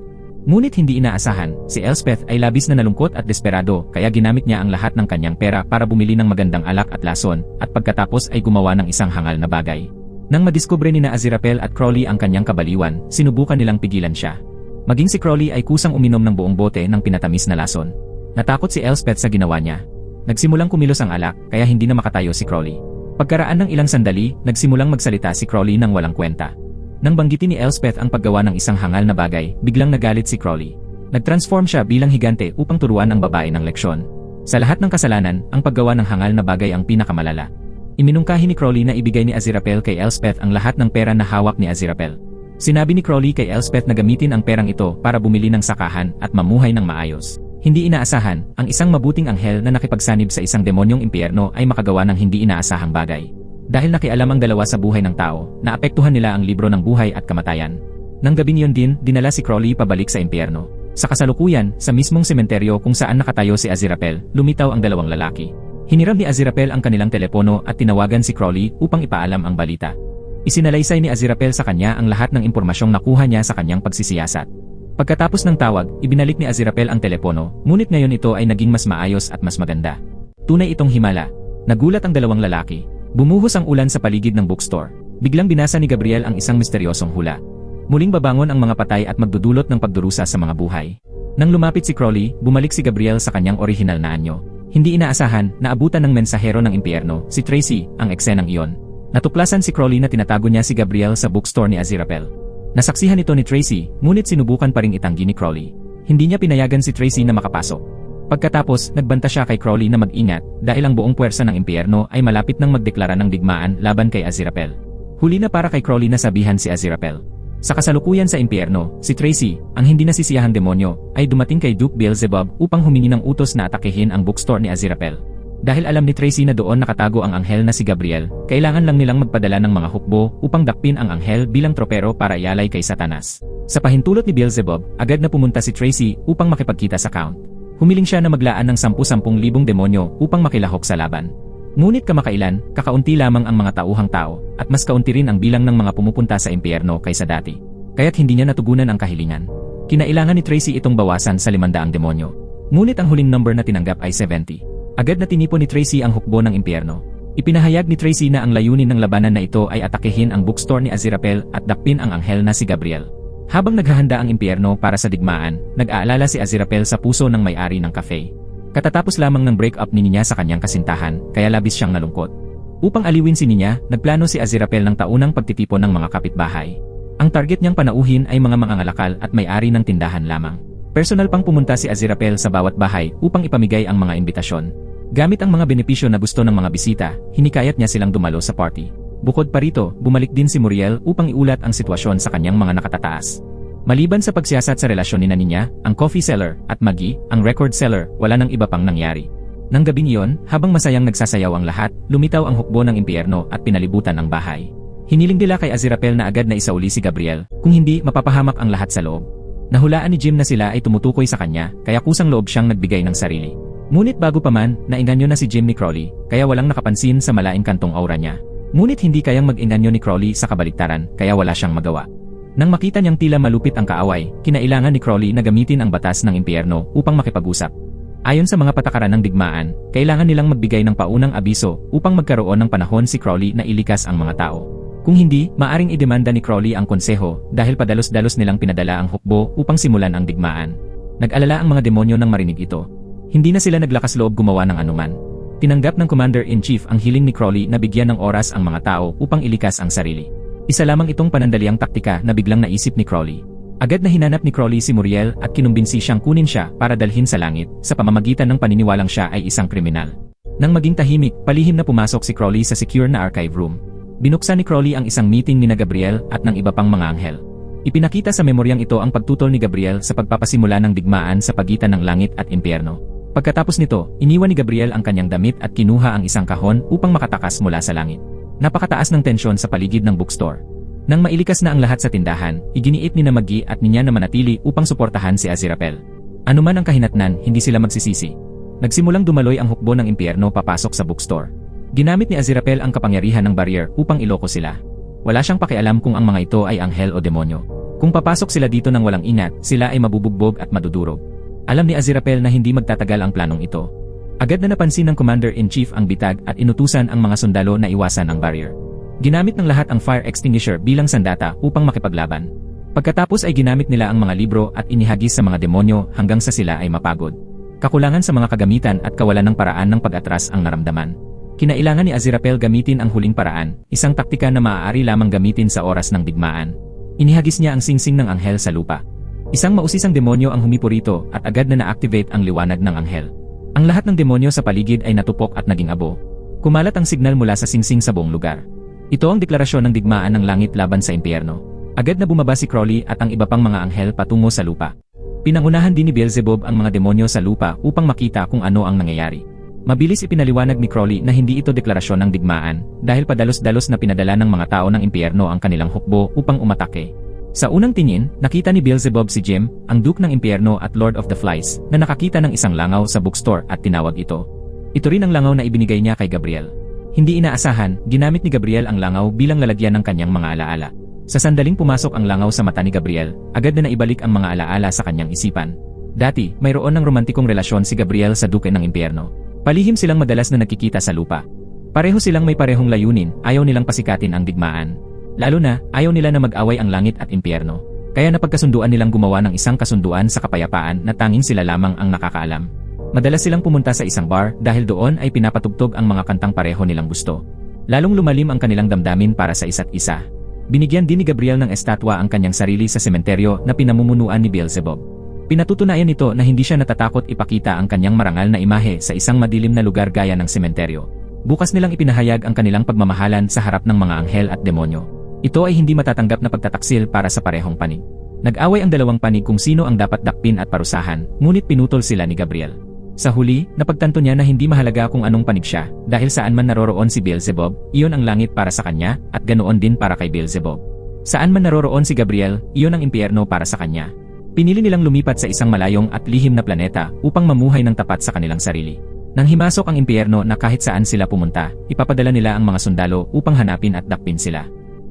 Ngunit hindi inaasahan, si Elspeth ay labis na nalungkot at desperado kaya ginamit niya ang lahat ng kanyang pera para bumili ng magandang alak at lason at pagkatapos ay gumawa ng isang hangal na bagay. Nang madiskubre ni Aziraphale at Crowley ang kanyang kabaliwan, sinubukan nilang pigilan siya. Maging si Crowley ay kusang uminom ng buong bote ng pinatamis na lason. Natakot si Elspeth sa ginawa niya. Nagsimulang kumilos ang alak kaya hindi na makatayo si Crowley. Pagkaraan ng ilang sandali, nagsimulang magsalita si Crowley nang walang kwenta. Nang banggitin ni Elspeth ang paggawa ng isang hangal na bagay, biglang nagalit si Crowley. Nagtransform siya bilang higante upang turuan ang babae ng leksyon. Sa lahat ng kasalanan, ang paggawa ng hangal na bagay ang pinakamalala. Iminungkahi ni Crowley na ibigay ni Aziraphale kay Elspeth ang lahat ng pera na hawak ni Aziraphale. Sinabi ni Crowley kay Elspeth na gamitin ang perang ito para bumili ng sakahan at mamuhay ng maayos. Hindi inaasahan, ang isang mabuting anghel na nakipagsanib sa isang demonyong impyerno ay makagawa ng hindi inaasahang bagay. Dahil nakialam ang dalawa sa buhay ng tao, naapektuhan nila ang libro ng buhay at kamatayan. Nang gabing yon din, dinala si Crowley pabalik sa impyerno. Sa kasalukuyan, sa mismong sementeryo kung saan nakatayo si Aziraphale, lumitaw ang dalawang lalaki. Hiniram ni Aziraphale ang kanilang telepono at tinawagan si Crowley upang ipaalam ang balita. Isinalaysay ni Aziraphale sa kanya ang lahat ng impormasyong nakuha niya sa kanyang pagsisiyasat. Pagkatapos ng tawag, ibinalik ni Aziraphale ang telepono, ngunit ngayon ito ay naging mas maayos at mas maganda. Tunay itong himala. Nagulat ang dalawang lalaki. Bumuhos ang ulan sa paligid ng bookstore. Biglang binasa ni Gabriel ang isang misteryosong hula. Muling babangon ang mga patay at magdudulot ng pagdurusa sa mga buhay. Nang lumapit si Crowley, bumalik si Gabriel sa kanyang orihinal na anyo. Hindi inaasahan, naabutan ng mensahero ng impyerno, si Tracy, ang eksenang iyon. Natuklasan si Crowley na tinatago niya si Gabriel sa bookstore ni Aziraphale. Nasaksihan ito ni Tracy, ngunit sinubukan pa ring itanggi ni Crowley. Hindi niya pinayagan si Tracy na makapasok. Pagkatapos, nagbanta siya kay Crowley na mag-ingat dahil ang buong puwersa ng impyerno ay malapit nang magdeklara ng digmaan laban kay Aziraphale. Huli na para kay Crowley na sabihan si Aziraphale. Sa kasalukuyan sa impyerno, si Tracy, ang hindi nasisiyahang demonyo, ay dumating kay Duke Beelzebub upang humingi ng utos na atakehin ang bookstore ni Aziraphale. Dahil alam ni Tracy na doon nakatago ang anghel na si Gabriel, kailangan lang nilang magpadala ng mga hukbo upang dakpin ang anghel bilang tropero para ialay kay Satanas. Sa pahintulot ni Beelzebub, agad na pumunta si Tracy upang makipagkita sa Count. Humiling siya na maglaan ng 10,000 demonyo upang makilahok sa laban. Ngunit kamakailan, kakaunti lamang ang mga tauhang tao, at mas kaunti rin ang bilang ng mga pumupunta sa impyerno kaysa dati. Kaya't hindi niya natugunan ang kahilingan. Kinailangan ni Tracy itong bawasan sa 500 demonyo. Ngunit ang huling number na tinanggap ay 70. Agad na tinipon ni Tracy ang hukbo ng impyerno. Ipinahayag ni Tracy na ang layunin ng labanan na ito ay atakehin ang bookstore ni Aziraphale at dakpin ang anghel na si Gabriel. Habang naghahanda ang impyerno para sa digmaan, nag-aalala si Aziraphale sa puso ng may-ari ng cafe. Katatapos lamang ng break-up ni Ninya sa kanyang kasintahan, kaya labis siyang nalungkot. Upang aliwin si Ninya, nagplano si Aziraphale ng taunang pagtitipon ng mga kapitbahay. Ang target niyang panauhin ay mga mangangalakal at may-ari ng tindahan lamang. Personal pang pumunta si Aziraphale sa bawat bahay upang ipamigay ang mga imbitasyon. Gamit ang mga benepisyo na gusto ng mga bisita, hinikayat niya silang dumalo sa party. Bukod pa rito, bumalik din si Muriel upang iulat ang sitwasyon sa kanyang mga nakatataas. Maliban sa pagsiyasat sa relasyon ni Ninya, ang coffee seller, at Maggie, ang record seller, wala nang iba pang nangyari. Nang gabing iyon, habang masayang nagsasayaw ang lahat, lumitaw ang hukbo ng impyerno at pinalibutan ang bahay. Hiniling nila kay Aziraphale na agad na isauli si Gabriel, kung hindi mapapahamak ang lahat sa loob. Nahulaan ni Jim na sila ay tumutukoy sa kanya, kaya kusang loob siyang nagbigay ng sarili. Ngunit bago pa man, nainganyo na si Jim ni Crowley, kaya walang nakapansin sa malaing kantong aura niya. Ngunit hindi kayang mag-inganyo ni Crowley sa kabaliktaran, kaya wala siyang magawa. Nang makita niyang tila malupit ang kaaway, kinailangan ni Crowley na gamitin ang batas ng impyerno upang makipag-usap. Ayon sa mga patakaran ng digmaan, kailangan nilang magbigay ng paunang abiso upang magkaroon ng panahon si Crowley na ilikas ang mga tao. Kung hindi, maaring idemanda ni Crowley ang konseho dahil padalos-dalos nilang pinadala ang hukbo upang simulan ang digmaan. Nag-alala ang mga demonyo nang marinig ito. Hindi na sila naglakas loob gumawa ng anuman. Tinanggap ng Commander-in-Chief ang hiling ni Crowley na bigyan ng oras ang mga tao upang ilikas ang sarili. Isa lamang itong panandaliang taktika na biglang naisip ni Crowley. Agad na hinanap ni Crowley si Muriel at kinumbinsi siyang kunin siya para dalhin sa langit sa pamamagitan ng paniniwalang siya ay isang kriminal. Nang maging tahimik, palihim na pumasok si Crowley sa secure na archive room. Binuksan ni Crowley ang isang meeting ni Gabriel at ng iba pang mga anghel. Ipinakita sa memoryang ito ang pagtutol ni Gabriel sa pagpapasimula ng digmaan sa pagitan ng langit at impyerno. Pagkatapos nito, iniwan ni Gabriel ang kanyang damit at kinuha ang isang kahon upang makatakas mula sa langit. Napakataas ng tensyon sa paligid ng bookstore. Nang mailikas na ang lahat sa tindahan, iginiit ni Maggie at Ninya na manatili upang suportahan si Aziraphale. Anuman ang kahinatnan, hindi sila magsisisi. Nagsimulang dumaloy ang hukbo ng impyerno papasok sa bookstore. Ginamit ni Aziraphale ang kapangyarihan ng barrier upang iloko sila. Wala siyang pakialam kung ang mga ito ay anghel o demonyo. Kung papasok sila dito ng walang ingat, sila ay mabubugbog at madudurog. Alam ni Aziraphale na hindi magtatagal ang planong ito. Agad na napansin ng Commander-in-Chief ang bitag at inutusan ang mga sundalo na iwasan ang barrier. Ginamit ng lahat ang fire extinguisher bilang sandata upang makipaglaban. Pagkatapos ay ginamit nila ang mga libro at inihagis sa mga demonyo hanggang sa sila ay mapagod. Kakulangan sa mga kagamitan at kawalan ng paraan ng pag-atras ang naramdaman. Kinailangan ni Aziraphale gamitin ang huling paraan, isang taktika na maaari lamang gamitin sa oras ng digmaan. Inihagis niya ang singsing ng anghel sa lupa. Isang mausisang demonyo ang humipo rito at agad na na-activate ang liwanag ng anghel. Ang lahat ng demonyo sa paligid ay natupok at naging abo. Kumalat ang signal mula sa singsing sa buong lugar. Ito ang deklarasyon ng digmaan ng langit laban sa impyerno. Agad na bumaba si Crowley at ang iba pang mga anghel patungo sa lupa. Pinangunahan din ni Beelzebub ang mga demonyo sa lupa upang makita kung ano ang nangyayari. Mabilis ipinaliwanag ni Crowley na hindi ito deklarasyon ng digmaan dahil padalos-dalos na pinadala ng mga tao ng impyerno ang kanilang hukbo upang umatake. Sa unang tingin, nakita ni Beelzebub si Jim, ang Duke ng Impyerno at Lord of the Flies, na nakakita ng isang langaw sa bookstore at tinawag ito. Ito rin ang langaw na ibinigay niya kay Gabriel. Hindi inaasahan, ginamit ni Gabriel ang langaw bilang lalagyan ng kanyang mga alaala. Sa sandaling pumasok ang langaw sa mata ni Gabriel, agad na naibalik ang mga alaala sa kanyang isipan. Dati, mayroon ng romantikong relasyon si Gabriel sa Duke ng Impyerno. Palihim silang madalas na nagkikita sa lupa. Pareho silang may parehong layunin, ayaw nilang pasikatin ang digmaan. Lalo na, ayaw nila na mag-away ang langit at impyerno. Kaya napagkasunduan nilang gumawa ng isang kasunduan sa kapayapaan na tanging sila lamang ang nakakaalam. Madalas silang pumunta sa isang bar dahil doon ay pinapatugtog ang mga kantang pareho nilang gusto. Lalong lumalim ang kanilang damdamin para sa isa't isa. Binigyan din ni Gabriel ng estatwa ang kanyang sarili sa sementeryo na pinamumunuan ni Beelzebub. Pinatutunayan nito na hindi siya natatakot ipakita ang kanyang marangal na imahe sa isang madilim na lugar gaya ng sementeryo. Bukas nilang ipinahayag ang kanilang pagmamahalan sa harap ng mga anghel at demonyo. Ito ay hindi matatanggap na pagtataksil para sa parehong panig. Nag-away ang dalawang panig kung sino ang dapat dakpin at parusahan, ngunit pinutol sila ni Gabriel. Sa huli, napagtanto niya na hindi mahalaga kung anong panig siya, dahil saan man naroroon si Beelzebub, iyon ang langit para sa kanya, at ganoon din para kay Beelzebub. Saan man naroroon si Gabriel, iyon ang impyerno para sa kanya. Pinili nilang lumipat sa isang malayong at lihim na planeta upang mamuhay ng tapat sa kanilang sarili. Nang himasok ang impyerno na kahit saan sila pumunta, ipapadala nila ang mga sundalo upang hanapin at dakpin sila.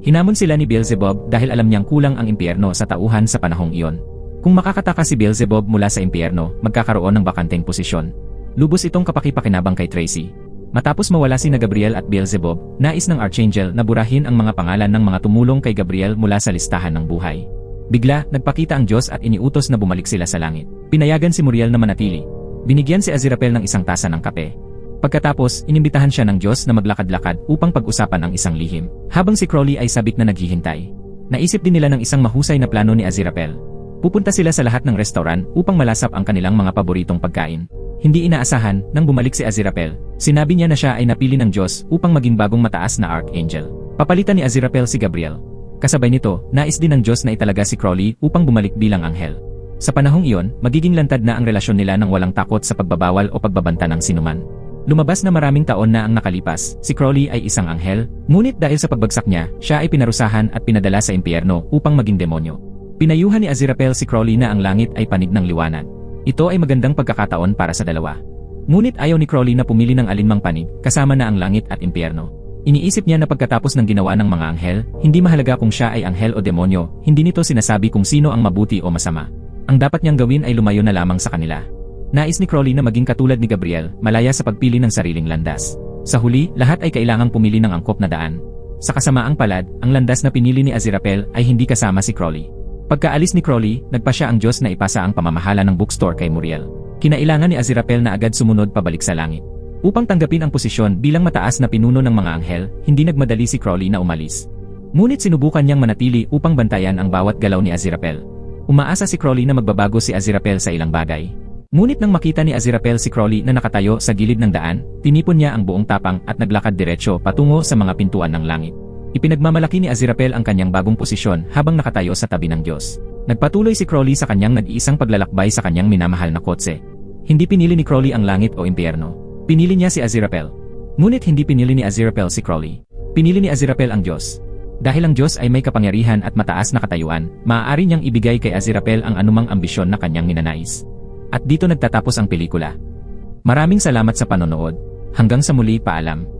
Hinamon sila ni Beelzebub dahil alam niyang kulang ang impyerno sa tauhan sa panahong iyon. Kung makakataka si Beelzebub mula sa impyerno, magkakaroon ng bakanteng posisyon. Lubos itong kapaki-pakinabang kay Tracy. Matapos mawala sina Gabriel at Beelzebub, nais ng Archangel na burahin ang mga pangalan ng mga tumulong kay Gabriel mula sa listahan ng buhay. Bigla, nagpakita ang Diyos at iniutos na bumalik sila sa langit. Pinayagan si Muriel na manatili. Binigyan si Aziraphale ng isang tasa ng kape. Pagkatapos, inimbitahan siya ng Diyos na maglakad-lakad upang pag-usapan ang isang lihim. Habang si Crowley ay sabik na naghihintay. Naisip din nila ng isang mahusay na plano ni Aziraphale. Pupunta sila sa lahat ng restaurant upang malasap ang kanilang mga paboritong pagkain. Hindi inaasahan, nang bumalik si Aziraphale, sinabi niya na siya ay napili ng Diyos upang maging bagong mataas na Archangel. Papalitan ni Aziraphale si Gabriel. Kasabay nito, nais din ng Diyos na italaga si Crowley upang bumalik bilang anghel. Sa panahong iyon, magiging lantad na ang relasyon nila ng walang takot sa pagbabawal o pagbabanta ng sinuman. Lumabas na maraming taon na ang nakalipas, si Crowley ay isang anghel, ngunit dahil sa pagbagsak niya, siya ay pinarusahan at pinadala sa impyerno upang maging demonyo. Pinayuhan ni Aziraphale si Crowley na ang langit ay panig ng liwanag. Ito ay magandang pagkakataon para sa dalawa. Ngunit ayaw ni Crowley na pumili ng alinmang panig, kasama na ang langit at impyerno. Iniisip niya na pagkatapos ng ginawa ng mga anghel, hindi mahalaga kung siya ay anghel o demonyo, hindi nito sinasabi kung sino ang mabuti o masama. Ang dapat niyang gawin ay lumayo na lamang sa kanila. Nais ni Crowley na maging katulad ni Gabriel, malaya sa pagpili ng sariling landas. Sa huli, lahat ay kailangang pumili ng angkop na daan. Sa kasamaang palad, ang landas na pinili ni Aziraphale ay hindi kasama si Crowley. Pagkaalis ni Crowley, nagpa siya ang Diyos na ipasa ang pamamahala ng bookstore kay Muriel. Kinailangan ni Aziraphale na agad sumunod pabalik sa langit. Upang tanggapin ang posisyon bilang mataas na pinuno ng mga anghel, hindi nagmadali si Crowley na umalis. Ngunit sinubukan niyang manatili upang bantayan ang bawat galaw ni Aziraphale. Umaasa si Crowley na magbabago si Aziraphale sa ilang bagay. Ngunit nang makita ni Aziraphale si Crowley na nakatayo sa gilid ng daan, tinipon niya ang buong tapang at naglakad diretsyo patungo sa mga pintuan ng langit. Ipinagmamalaki ni Aziraphale ang kanyang bagong posisyon habang nakatayo sa tabi ng Diyos. Nagpatuloy si Crowley sa kanyang nag-iisang paglalakbay sa kanyang minamahal na kotse. Hindi pinili ni Crowley ang langit o impyerno. Pinili niya si Aziraphale. Ngunit hindi pinili ni Aziraphale si Crowley. Pinili ni Aziraphale ang Diyos. Dahil ang Diyos ay may kapangyarihan at mataas na katayuan, maaari niyang ibigay kay Aziraphale ang anumang ambisyon na kanyang ninanais. At dito nagtatapos ang pelikula. Maraming salamat sa panonood. Hanggang sa muli, paalam.